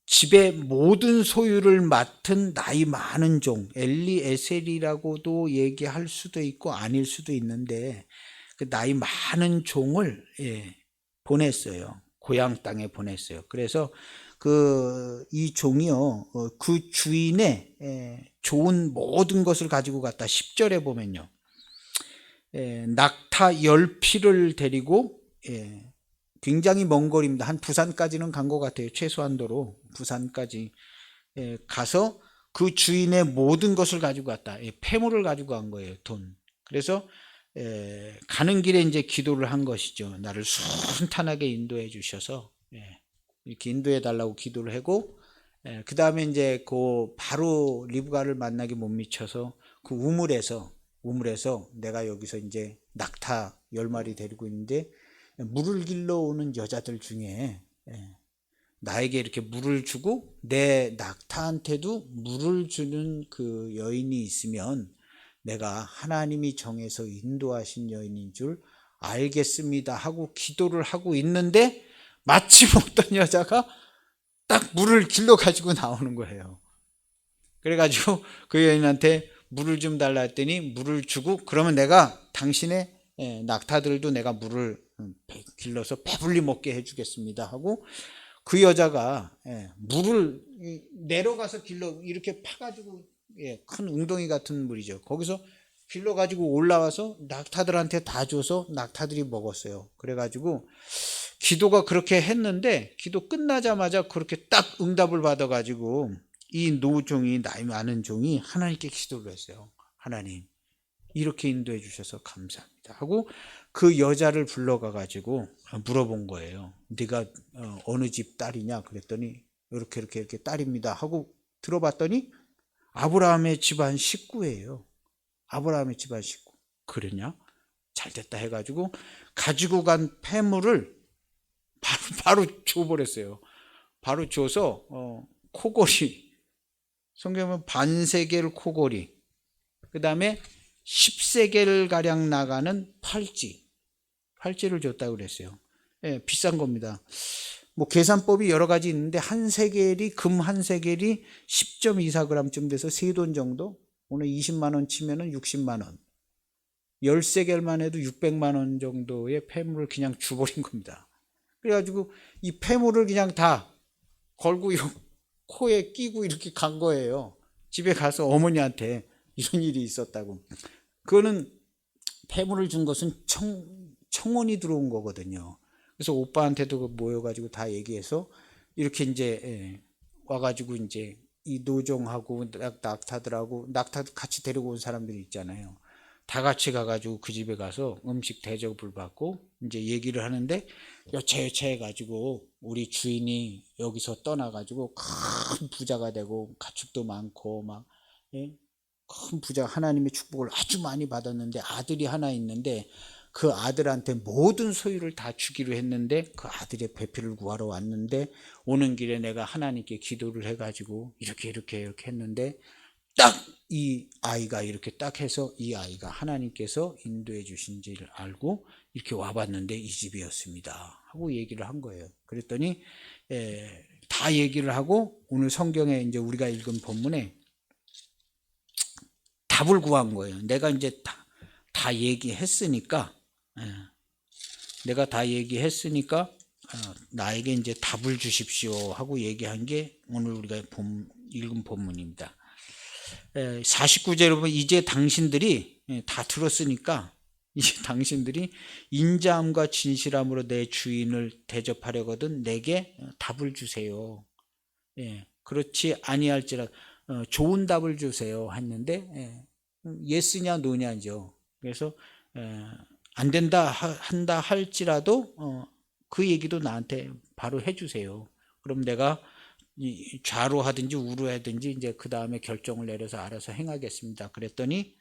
집의 모든 소유를 맡은 나이 많은 종 엘리에셀이라고도 얘기할 수도 있고 아닐 수도 있는데 그 나이 많은 종을 보냈어요. 고향 땅에 보냈어요. 그래서 이 종이요 그 주인의 좋은 모든 것을 가지고 갔다. 10절에 보면요 낙타 10匹를 데리고 굉장히 먼 거리입니다. 한 부산까지는 간 것 같아요. 최소한도로 부산까지 가서 그 주인의 모든 것을 가지고 갔다. 폐물을 가지고 간 거예요. 돈. 그래서 가는 길에 이제 기도를 한 것이죠. 나를 순탄하게 인도해 주셔서 이렇게 인도해 달라고 기도를 하고 그 다음에 이제 바로 리브가를 만나기 못 미쳐서 그 우물에서 내가 여기서 이제 낙타 10마리 데리고 있는데 물을 길러 오는 여자들 중에 나에게 이렇게 물을 주고 내 낙타한테도 물을 주는 그 여인이 있으면 내가 하나님이 정해서 인도하신 여인인 줄 알겠습니다 하고 기도를 하고 있는데 마침 어떤 여자가 딱 물을 길러 가지고 나오는 거예요. 그래가지고 그 여인한테 물을 좀 달라 했더니 물을 주고 그러면 내가 당신의 낙타들도 내가 물을 길러서 배불리 먹게 해주겠습니다 하고 그 여자가 물을 내려가서 이렇게 파가지고 큰 웅덩이 같은 물이죠. 거기서 길러가지고 올라와서 낙타들한테 다 줘서 낙타들이 먹었어요. 그래가지고 기도가 그렇게 했는데 기도 끝나자마자 그렇게 딱 응답을 받아가지고 이 노종이 나이 많은 종이 하나님께 기도를 했어요. 하나님 이렇게 인도해 주셔서 감사합니다 하고 그 여자를 불러가가지고 물어본 거예요. 네가 어느 집 딸이냐 그랬더니 이렇게 딸입니다 하고 들어봤더니 아브라함의 집안 식구예요. 아브라함의 집안 식구. 그러냐? 잘됐다 해가지고 가지고 간 폐물을 바로 줘버렸어요. 바로 줘서 코골이 성경은 반세겔 코골이 그 다음에 10세겔 가량 나가는 팔찌를 줬다고 그랬어요. 비싼 겁니다. 뭐 계산법이 여러 가지 있는데 한 세겔이 금 한 세겔이 10.24g쯤 돼서 세돈 정도. 오늘 20만 원 치면은 60만 원. 10세겔만 해도 600만 원 정도의 폐물을 그냥 주버린 겁니다. 그래가지고 이 폐물을 그냥 다 걸고 코에 끼고 이렇게 간 거예요. 집에 가서 어머니한테 이런 일이 있었다고. 그거는 폐물을 준 것은 청원이 들어온 거거든요. 그래서 오빠한테도 모여가지고 다 얘기해서 이렇게 이제 와가지고 이제 이 노종하고 낙타들하고 낙타 같이 데리고 온 사람들이 있잖아요. 다 같이 가가지고 그 집에 가서 음식 대접을 받고 이제 얘기를 하는데 여차여차 해가지고 우리 주인이 여기서 떠나가지고 큰 부자가 되고 가축도 많고 막 큰 부자 하나님의 축복을 아주 많이 받았는데 아들이 하나 있는데 그 아들한테 모든 소유를 다 주기로 했는데 그 아들의 배필을 구하러 왔는데 오는 길에 내가 하나님께 기도를 해가지고 이렇게 했는데 딱 이 아이가 이렇게 딱 해서 이 아이가 하나님께서 인도해 주신지를 알고 이렇게 와봤는데 이 집이었습니다 하고 얘기를 한 거예요. 그랬더니 다 얘기를 하고 오늘 성경에 이제 우리가 읽은 본문에 답을 구한 거예요. 내가 이제 다 얘기했으니까 내가 다 얘기했으니까 나에게 이제 답을 주십시오 하고 얘기한 게 오늘 우리가 읽은 본문입니다. 49절에 보면 이제 당신들이 다 들었으니까 이제 당신들이 인자함과 진실함으로 내 주인을 대접하려거든 내게 답을 주세요. 그렇지 아니할지라도 좋은 답을 주세요 했는데 예스냐 노냐죠. 그래서 안 된다 한다 할지라도 그 얘기도 나한테 바로 해주세요. 그럼 내가 좌로 하든지 우로 하든지 이제 그 다음에 결정을 내려서 알아서 행하겠습니다. 그랬더니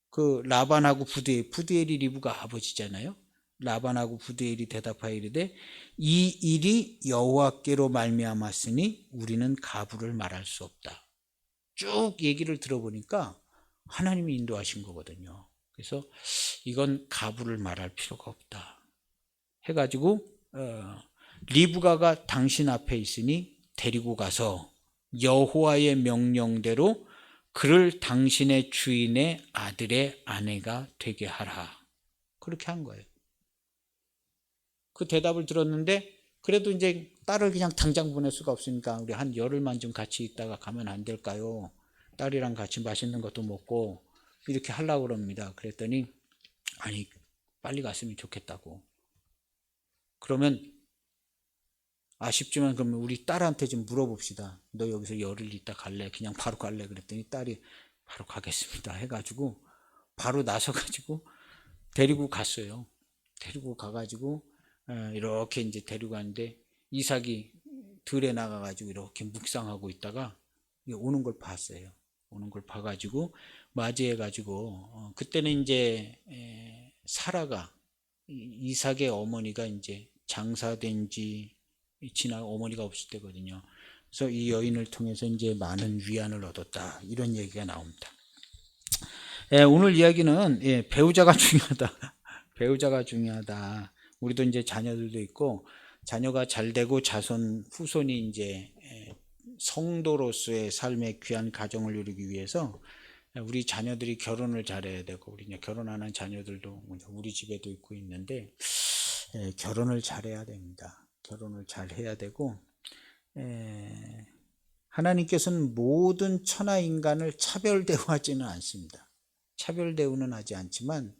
그 라반하고 부드엘이 리브가 아버지잖아요. 라반하고 부드엘이 대답하여 이르되 이 일이 여호와께로 말미암았으니 우리는 가부를 말할 수 없다. 쭉 얘기를 들어보니까 하나님이 인도하신 거거든요. 그래서 이건 가부를 말할 필요가 없다 해가지고 리브가가 당신 앞에 있으니 데리고 가서 여호와의 명령대로 그를 당신의 주인의 아들의 아내가 되게 하라. 그렇게 한 거예요. 그 대답을 들었는데 그래도 이제 딸을 그냥 당장 보낼 수가 없으니까 우리 한 열흘만 좀 같이 있다가 가면 안 될까요? 딸이랑 같이 맛있는 것도 먹고 이렇게 하려고 그럽니다. 그랬더니 아니 빨리 갔으면 좋겠다고. 그러면 아쉽지만 그러면 우리 딸한테 좀 물어봅시다. 너 여기서 열흘 있다 갈래? 그냥 바로 갈래? 그랬더니 딸이 바로 가겠습니다 해가지고 바로 나서가지고 데리고 갔어요. 데리고 가가지고 이렇게 이제 데리고 갔는데 이삭이 들에 나가가지고 이렇게 묵상하고 있다가 오는 걸 봤어요. 오는 걸 봐가지고 맞이해가지고 그때는 이제 사라가 이삭의 어머니가 이제 장사된 지 지나 어머니가 없을 때거든요. 그래서 이 여인을 통해서 이제 많은 위안을 얻었다 이런 얘기가 나옵니다. 오늘 이야기는 배우자가 중요하다. 배우자가 중요하다. 우리도 이제 자녀들도 있고 자녀가 잘 되고 자손 후손이 이제 성도로서의 삶의 귀한 가정을 이루기 위해서 우리 자녀들이 결혼을 잘해야 되고 우리 이제 결혼 안 한 자녀들도 우리 집에도 있고 있는데 결혼을 잘해야 됩니다. 결혼을 잘해야 되고 하나님께서는 모든 천하 인간을 차별 대우하지는 않습니다. 차별 대우는 하지 않지만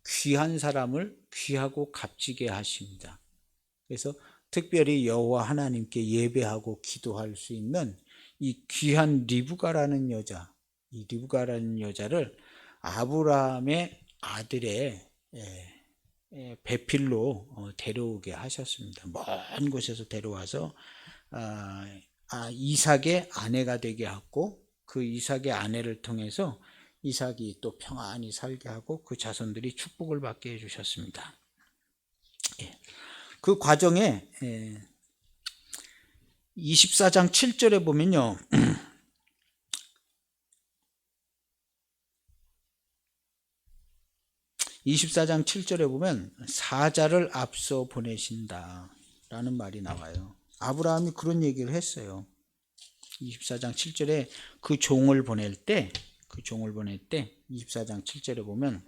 귀한 사람을 귀하고 값지게 하십니다. 그래서 특별히 여호와 하나님께 예배하고 기도할 수 있는 이 귀한 리브가라는 여자, 이 리브가라는 여자를 아브라함의 아들의 배필로 데려오게 하셨습니다. 먼 곳에서 데려와서 이삭의 아내가 되게 하고 그 이삭의 아내를 통해서 이삭이 또 평안히 살게 하고 그 자손들이 축복을 받게 해주셨습니다. 그 과정에 24장 7절에 보면요. 24장 7절에 보면 사자를 앞서 보내신다. 라는 말이 나와요. 아브라함이 그런 얘기를 했어요. 24장 7절에 그 종을 보낼 때 24장 7절에 보면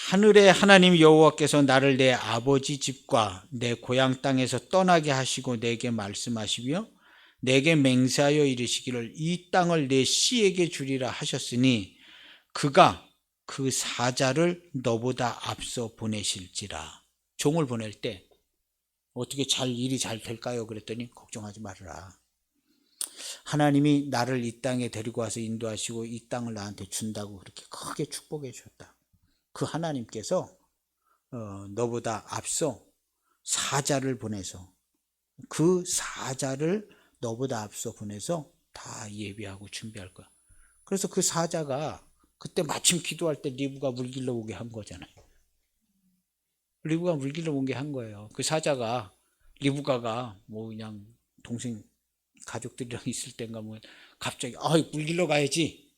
하늘의 하나님 여호와께서 나를 내 아버지 집과 내 고향 땅에서 떠나게 하시고 내게 말씀하시며 내게 맹세하여 이르시기를 이 땅을 내 씨에게 주리라 하셨으니 그가 그 사자를 너보다 앞서 보내실지라. 종을 보낼 때 어떻게 일이 잘 될까요? 그랬더니 걱정하지 말아라. 하나님이 나를 이 땅에 데리고 와서 인도하시고 이 땅을 나한테 준다고 그렇게 크게 축복해 주셨다. 그 하나님께서 너보다 앞서 사자를 보내서 그 사자를 너보다 앞서 보내서 다 예비하고 준비할 거야. 그래서 그 사자가 그때 마침 기도할 때 리브가 물 길러 오게 한 거잖아요. 리브가 물 길러 오게 한 거예요. 그 사자가 리브가가 뭐 그냥 동생 가족들이랑 있을 땐가 뭐 갑자기 물 길러 가야지.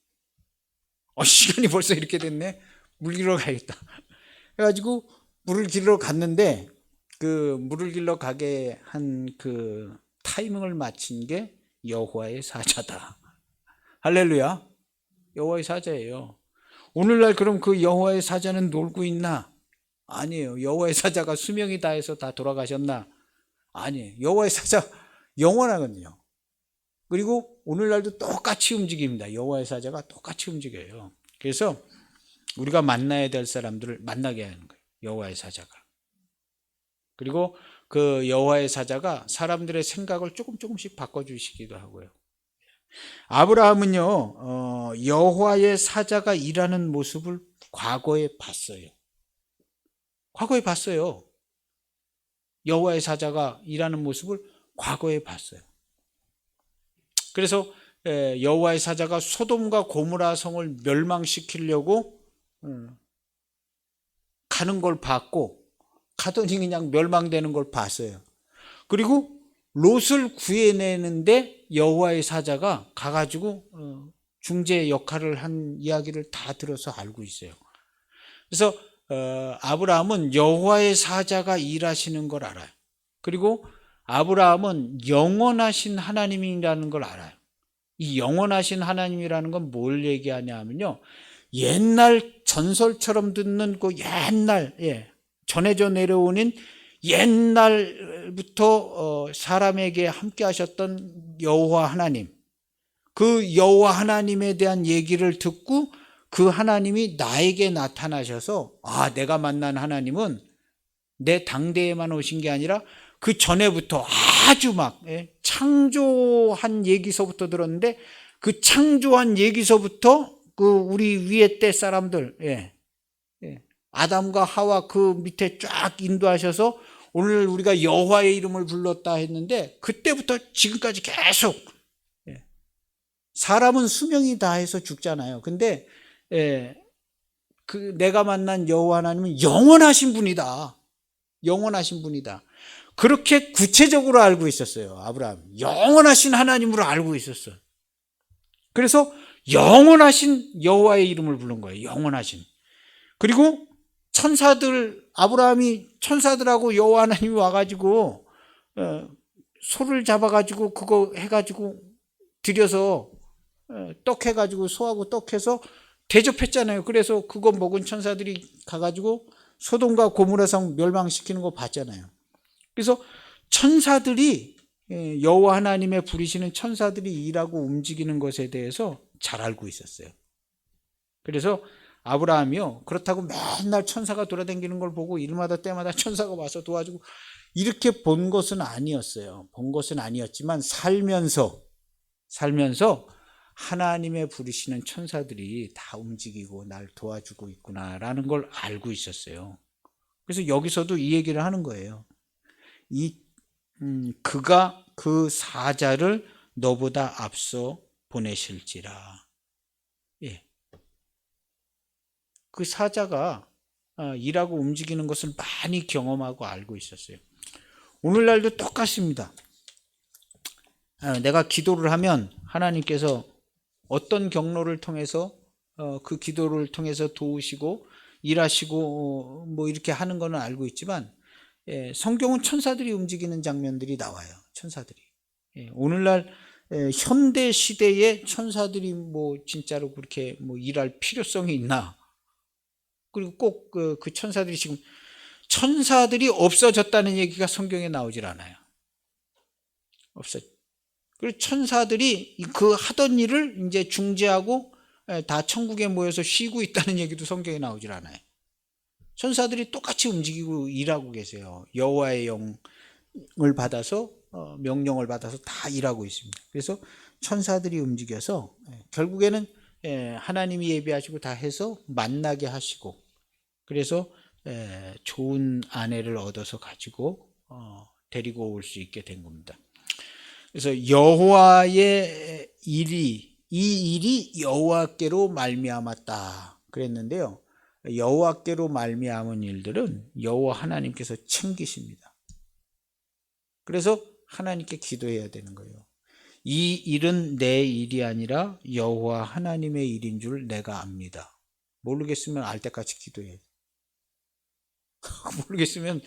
시간이 벌써 이렇게 됐네. 물 길러 가야겠다. 그래가지고 물을 길러 갔는데 그 물을 길러 가게 한 그 타이밍을 맞춘 게 여호와의 사자다. 할렐루야. 여호와의 사자예요. 오늘날 그럼 그 여호와의 사자는 놀고 있나? 아니에요. 여호와의 사자가 수명이 다해서 다 돌아가셨나? 아니에요. 여호와의 사자 영원하거든요. 그리고 오늘날도 똑같이 움직입니다. 여호와의 사자가 똑같이 움직여요. 그래서 우리가 만나야 될 사람들을 만나게 하는 거예요. 여호와의 사자가. 그리고 그 여호와의 사자가 사람들의 생각을 조금씩 바꿔주시기도 하고요. 아브라함은요, 여호와의 사자가 일하는 모습을 과거에 봤어요. 과거에 봤어요. 여호와의 사자가 일하는 모습을 과거에 봤어요. 그래서 여호와의 사자가 소돔과 고모라 성을 멸망시키려고 가는 걸 봤고 가더니 그냥 멸망되는 걸 봤어요. 그리고 롯을 구해내는데 여호와의 사자가 가가지고 중재 역할을 한 이야기를 다 들어서 알고 있어요. 그래서 아브라함은 여호와의 사자가 일하시는 걸 알아요. 그리고 아브라함은 영원하신 하나님이라는 걸 알아요. 이 영원하신 하나님이라는 건 뭘 얘기하냐 하면요, 옛날 전설처럼 듣는 그 옛날 전해져 내려오는 옛날부터 사람에게 함께 하셨던 여호와 하나님, 그 여호와 하나님에 대한 얘기를 듣고 그 하나님이 나에게 나타나셔서 내가 만난 하나님은 내 당대에만 오신 게 아니라 그 전에부터 아주 막 창조한 얘기서부터 들었는데 그 창조한 얘기서부터 그 우리 위에 때 사람들 아담과 하와 그 밑에 쫙 인도하셔서 오늘 우리가 여호와의 이름을 불렀다 했는데 그때부터 지금까지 계속 사람은 수명이 다해서 죽잖아요. 근데 그 내가 만난 여호와 하나님은 영원하신 분이다. 영원하신 분이다. 그렇게 구체적으로 알고 있었어요. 아브라함 영원하신 하나님으로 알고 있었어요. 그래서 영원하신 여호와의 이름을 부른 거예요. 영원하신. 그리고 천사들, 아브라함이 천사들하고 여호와 하나님이 와가지고 소를 잡아가지고 그거 해가지고 들여서 떡 해가지고 소하고 떡 해서 대접했잖아요. 그래서 그거 먹은 천사들이 가가지고 소돔과 고모라성 멸망시키는 거 봤잖아요. 그래서 천사들이 여호와 하나님의 부리시는 천사들이 일하고 움직이는 것에 대해서 잘 알고 있었어요. 그래서 아브라함이요, 그렇다고 맨날 천사가 돌아다니는 걸 보고 일마다 때마다 천사가 와서 도와주고 이렇게 본 것은 아니었어요. 본 것은 아니었지만 살면서 하나님의 부르시는 천사들이 다 움직이고 날 도와주고 있구나라는 걸 알고 있었어요. 그래서 여기서도 이 얘기를 하는 거예요. 그가 그 사자를 너보다 앞서 보내실지라. 그 사자가 일하고 움직이는 것을 많이 경험하고 알고 있었어요. 오늘날도 똑같습니다. 내가 기도를 하면 하나님께서 어떤 경로를 통해서 그 기도를 통해서 도우시고 일하시고 뭐 이렇게 하는 거는 알고 있지만 성경은 천사들이 움직이는 장면들이 나와요. 천사들이. 오늘날 현대 시대에 천사들이 뭐 진짜로 그렇게 뭐 일할 필요성이 있나? 그리고 꼭 그 천사들이 지금 천사들이 없어졌다는 얘기가 성경에 나오질 않아요. 그리고 천사들이 그 하던 일을 이제 중지하고 다 천국에 모여서 쉬고 있다는 얘기도 성경에 나오질 않아요. 천사들이 똑같이 움직이고 일하고 계세요. 여호와의 영을 받아서 명령을 받아서 다 일하고 있습니다. 그래서 천사들이 움직여서 결국에는 하나님이 예비하시고 다 해서 만나게 하시고, 그래서 좋은 아내를 얻어서 가지고 데리고 올 수 있게 된 겁니다. 그래서 여호와의 일이, 이 일이 여호와께로 말미암았다 그랬는데요. 여호와께로 말미암은 일들은 여호와 하나님께서 챙기십니다. 그래서 하나님께 기도해야 되는 거예요. 이 일은 내 일이 아니라 여호와 하나님의 일인 줄 내가 압니다. 모르겠으면 알 때까지 기도해야 돼. 모르겠으면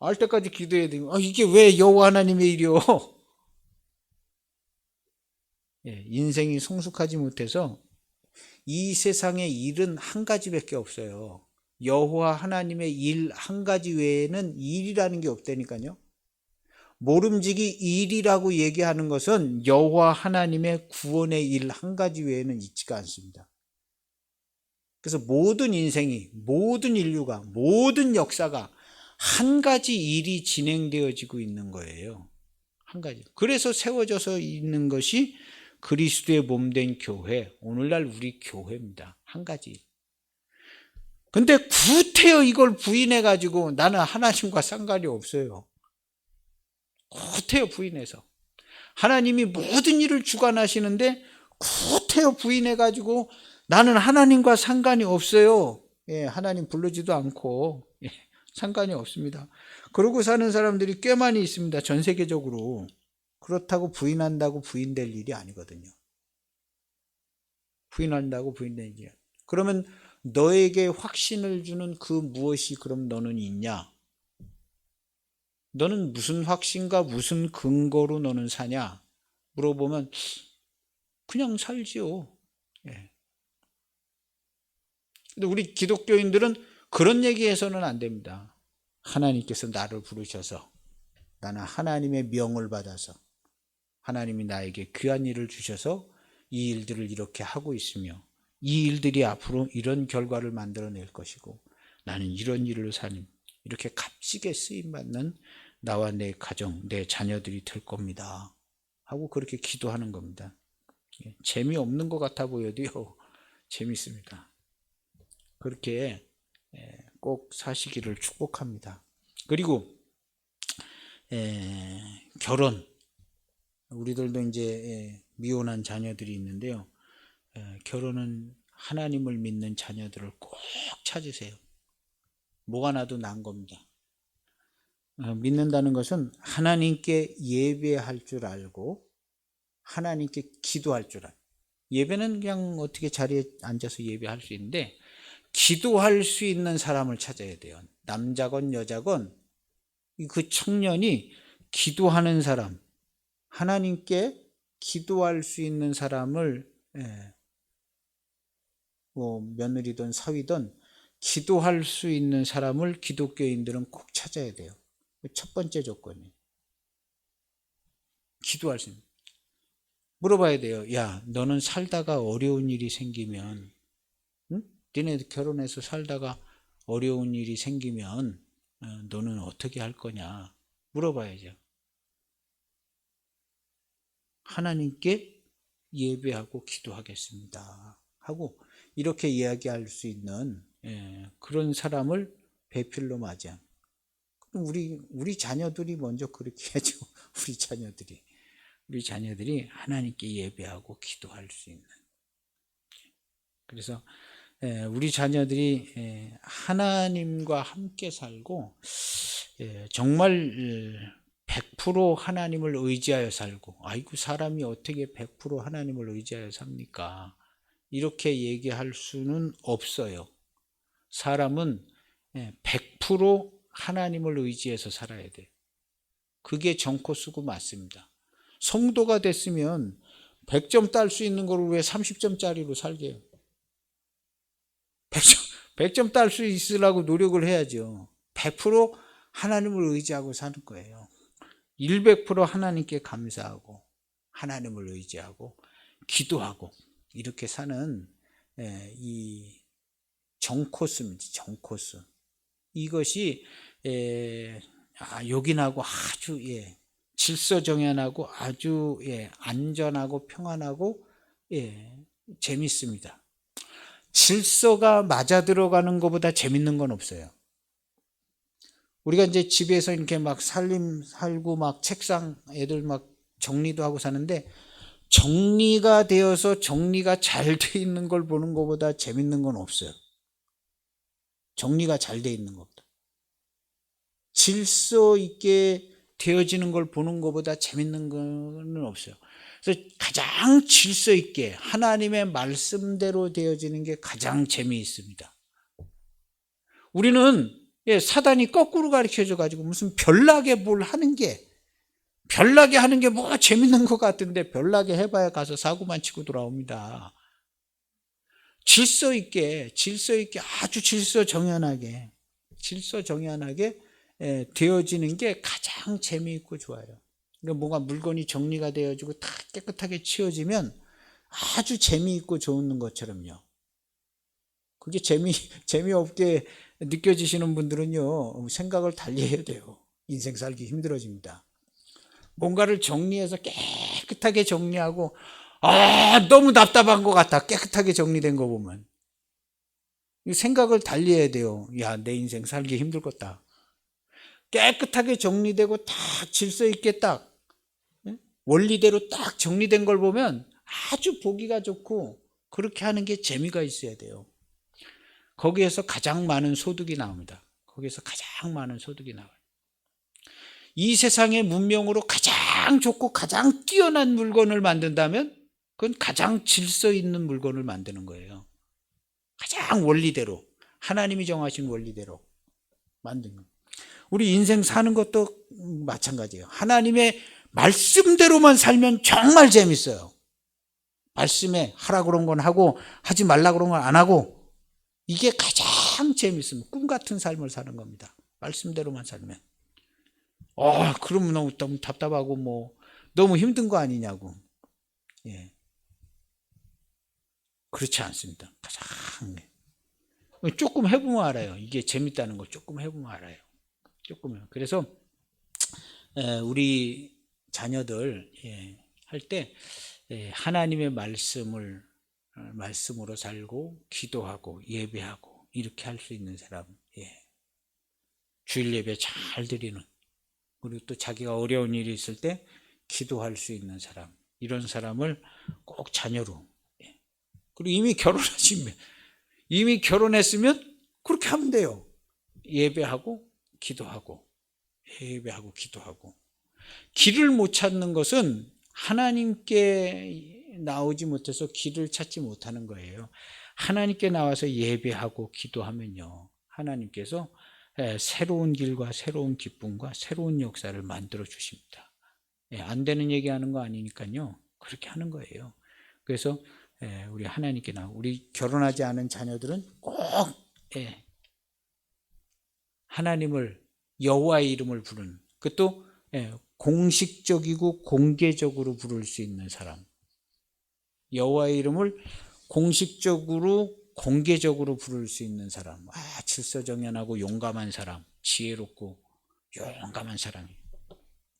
알 때까지 기도해야 돼. 이게 왜 여호와 하나님의 일이요? 인생이 성숙하지 못해서 이 세상의 일은 한 가지밖에 없어요. 여호와 하나님의 일 한 가지 외에는 일이라는 게 없다니까요. 모름지기 일이라고 얘기하는 것은 여호와 하나님의 구원의 일 한 가지 외에는 있지가 않습니다. 그래서 모든 인생이, 모든 인류가, 모든 역사가 한 가지 일이 진행되어지고 있는 거예요. 한 가지. 그래서 세워져서 있는 것이 그리스도의 몸된 교회, 오늘날 우리 교회입니다. 한 가지. 근데 구태여 이걸 부인해가지고 나는 하나님과 상관이 없어요. 구태여 부인해서. 하나님이 모든 일을 주관하시는데 구태여 부인해가지고 나는 하나님과 상관이 없어요. 하나님 부르지도 않고 상관이 없습니다. 그러고 사는 사람들이 꽤 많이 있습니다. 전 세계적으로. 그렇다고 부인한다고 부인될 일이 아니거든요. 부인한다고 부인될 일이. 그러면 너에게 확신을 주는 그 무엇이 그럼 너는 있냐? 너는 무슨 확신과 무슨 근거로 너는 사냐? 물어보면 그냥 살지요. 근데 우리 기독교인들은 그런 얘기해서는 안 됩니다. 하나님께서 나를 부르셔서 나는 하나님의 명을 받아서 하나님이 나에게 귀한 일을 주셔서 이 일들을 이렇게 하고 있으며 이 일들이 앞으로 이런 결과를 만들어낼 것이고 나는 이런 일을 사는 이렇게 값지게 쓰임받는 나와 내 가정, 내 자녀들이 될 겁니다 하고 그렇게 기도하는 겁니다. 재미없는 것 같아 보여도요 재밌습니다. 그렇게 꼭 사시기를 축복합니다. 그리고 결혼, 우리들도 이제 미혼한 자녀들이 있는데요. 결혼은 하나님을 믿는 자녀들을 꼭 찾으세요. 뭐가 나도 난 겁니다. 믿는다는 것은 하나님께 예배할 줄 알고 하나님께 기도할 줄 알고, 예배는 그냥 어떻게 자리에 앉아서 예배할 수 있는데 기도할 수 있는 사람을 찾아야 돼요. 남자건 여자건 그 청년이 기도하는 사람, 하나님께 기도할 수 있는 사람을 뭐 며느리든 사위든 기도할 수 있는 사람을 기독교인들은 꼭 찾아야 돼요. 첫 번째 조건이 기도할 수 있는. 물어봐야 돼요. 야, 너는 살다가 어려운 일이 생기면, 응? 너네 결혼해서 살다가 어려운 일이 생기면 너는 어떻게 할 거냐 물어봐야죠. 하나님께 예배하고 기도하겠습니다 하고 이렇게 이야기할 수 있는 그런 사람을 배필로 맞이한. 우리 자녀들이 먼저 그렇게 해야죠. 우리 자녀들이 하나님께 예배하고 기도할 수 있는. 그래서 우리 자녀들이 하나님과 함께 살고 정말 100% 하나님을 의지하여 살고, 아이고 사람이 어떻게 100% 하나님을 의지하여 삽니까? 이렇게 얘기할 수는 없어요. 사람은 100% 하나님을 의지해서 살아야 돼요. 그게 정코스고 맞습니다. 성도가 됐으면 100점 딸 수 있는 걸 왜 30점짜리로 살게 해요? 100점 딸 수 있으려고 노력을 해야죠. 100% 하나님을 의지하고 사는 거예요. 100% 하나님께 감사하고 하나님을 의지하고 기도하고 이렇게 사는 이 정코스입니다. 정코스. 이것이 요긴하고 아주 질서정연하고 아주 안전하고 평안하고 재밌습니다. 질서가 맞아 들어가는 것보다 재밌는 건 없어요. 우리가 이제 집에서 이렇게 막 살고 막 책상 애들 막 정리도 하고 사는데 정리가 되어서 정리가 잘 돼 있는 걸 보는 것보다 재밌는 건 없어요. 정리가 잘 돼 있는 것보다. 질서 있게 되어지는 걸 보는 것보다 재밌는 건 없어요. 그래서 가장 질서 있게 하나님의 말씀대로 되어지는 게 가장 재미있습니다. 우리는 사단이 거꾸로 가르쳐줘 가지고 무슨 별나게 뭘 하는 게 별나게 하는 게 뭐가 재밌는 것 같은데 별나게 해봐야 가서 사고만 치고 돌아옵니다. 질서 있게 아주 질서 정연하게 되어지는 게 가장 재미있고 좋아요. 그러니까 뭔가 물건이 정리가 되어지고 다 깨끗하게 치워지면 아주 재미있고 좋은 것처럼요. 그게 재미없게 느껴지시는 분들은요, 생각을 달리 해야 돼요. 인생 살기 힘들어집니다. 뭔가를 정리해서 깨끗하게 정리하고, 너무 답답한 것 같아. 깨끗하게 정리된 거 보면. 생각을 달리 해야 돼요. 야, 내 인생 살기 힘들겠다. 깨끗하게 정리되고 딱 질서 있게 딱 원리대로 딱 정리된 걸 보면 아주 보기가 좋고 그렇게 하는 게 재미가 있어야 돼요. 거기에서 가장 많은 소득이 나옵니다. 이 세상의 문명으로 가장 좋고 가장 뛰어난 물건을 만든다면 그건 가장 질서 있는 물건을 만드는 거예요. 가장 원리대로 하나님이 정하신 원리대로 만드는 거예요. 우리 인생 사는 것도 마찬가지예요. 하나님의 말씀대로만 살면 정말 재밌어요. 말씀에 하라 그런 건 하고 하지 말라 그런 건 안 하고 이게 가장 재밌습니다. 꿈 같은 삶을 사는 겁니다. 말씀대로만 살면. 그러면 너무 답답하고 너무 힘든 거 아니냐고. 그렇지 않습니다. 가장 조금 해보면 알아요. 이게 재밌다는 걸 조금 해보면 알아요. 조금요. 그래서 우리 자녀들 할 때 하나님의 말씀으로 살고 기도하고 예배하고 이렇게 할 수 있는 사람, 주일 예배 잘 드리는, 그리고 또 자기가 어려운 일이 있을 때 기도할 수 있는 사람, 이런 사람을 꼭 자녀로, 그리고 이미 결혼했으면 그렇게 하면 돼요. 예배하고 기도하고 길을 못 찾는 것은 하나님께 나오지 못해서 길을 찾지 못하는 거예요. 하나님께 나와서 예배하고 기도하면요, 하나님께서 새로운 길과 새로운 기쁨과 새로운 역사를 만들어 주십니다. 안 되는 얘기하는 거 아니니까요, 그렇게 하는 거예요. 그래서 우리 하나님께 우리 결혼하지 않은 자녀들은 꼭 하나님을, 여호와의 이름을 부르는, 그것도 공식적이고 공개적으로 부를 수 있는 사람, 여호와의 이름을 공식적으로 공개적으로 부를 수 있는 사람, 질서정연하고 용감한 사람, 지혜롭고 용감한 사람이,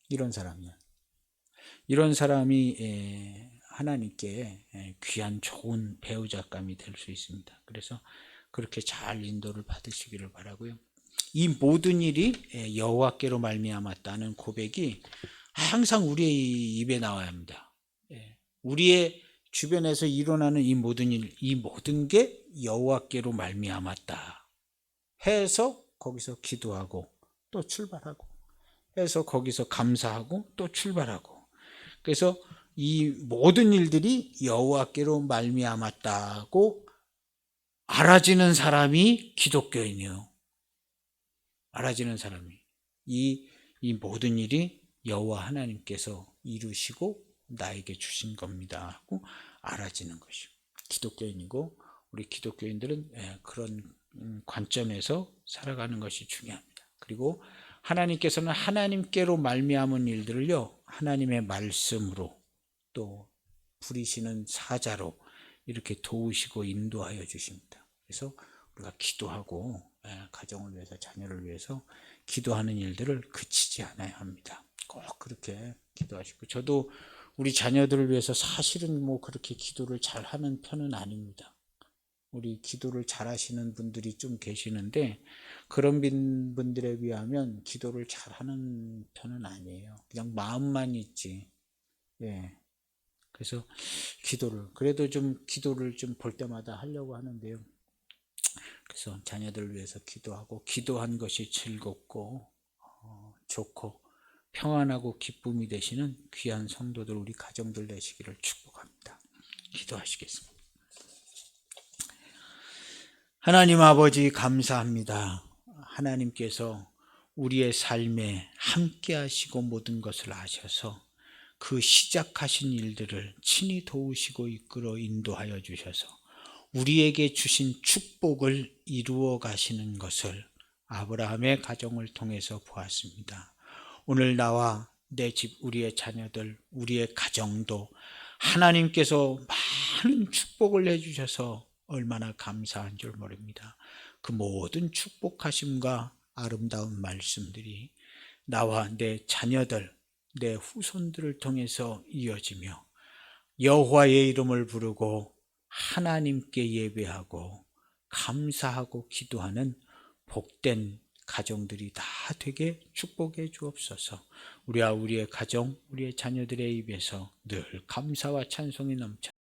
이런 사람이야. 이런 사람이 하나님께 귀한 좋은 배우자감이 될 수 있습니다. 그래서 그렇게 잘 인도를 받으시기를 바라고요. 이 모든 일이 여호와께로 말미암았다는 고백이 항상 우리의 입에 나와야 합니다. 우리의 주변에서 일어나는 이 모든 게 여호와께로 말미암았다 해서 거기서 기도하고 또 출발하고 해서 거기서 감사하고 또 출발하고, 그래서 이 모든 일들이 여호와께로 말미암았다고 알아지는 사람이 기독교인이에요. 알아지는 사람이 이 모든 일이 여호와 하나님께서 이루시고 나에게 주신 겁니다 하고 알아지는 것이요. 기독교인이고 우리 기독교인들은 그런 관점에서 살아가는 것이 중요합니다. 그리고 하나님께서는 하나님께로 말미암은 일들을요 하나님의 말씀으로 또 부리시는 사자로 이렇게 도우시고 인도하여 주십니다. 그래서 우리가 기도하고 가정을 위해서 자녀를 위해서 기도하는 일들을 그치지 않아야 합니다. 꼭 그렇게 기도하시고 저도 우리 자녀들을 위해서 사실은 뭐 그렇게 기도를 잘하는 편은 아닙니다. 우리 기도를 잘하시는 분들이 좀 계시는데 그런 분들에 비하면 기도를 잘하는 편은 아니에요. 그냥 마음만 있지. 예. 그래서 그래도 좀 기도를 좀 볼 때마다 하려고 하는데요. 그래서 자녀들을 위해서 기도하고 기도한 것이 즐겁고 좋고 평안하고 기쁨이 되시는 귀한 성도들 우리 가정들 되시기를 축복합니다. 기도하시겠습니다. 하나님 아버지 감사합니다. 하나님께서 우리의 삶에 함께 하시고 모든 것을 아셔서 그 시작하신 일들을 친히 도우시고 이끌어 인도하여 주셔서 우리에게 주신 축복을 이루어 가시는 것을 아브라함의 가정을 통해서 보았습니다. 오늘 나와 내 집, 우리의 자녀들, 우리의 가정도 하나님께서 많은 축복을 해주셔서 얼마나 감사한 줄 모릅니다. 그 모든 축복하심과 아름다운 말씀들이 나와 내 자녀들, 내 후손들을 통해서 이어지며 여호와의 이름을 부르고 하나님께 예배하고 감사하고 기도하는 복된 가정들이 다 되게 축복해 주옵소서. 우리와 우리의 가정, 우리의 자녀들의 입에서 늘 감사와 찬송이 넘쳐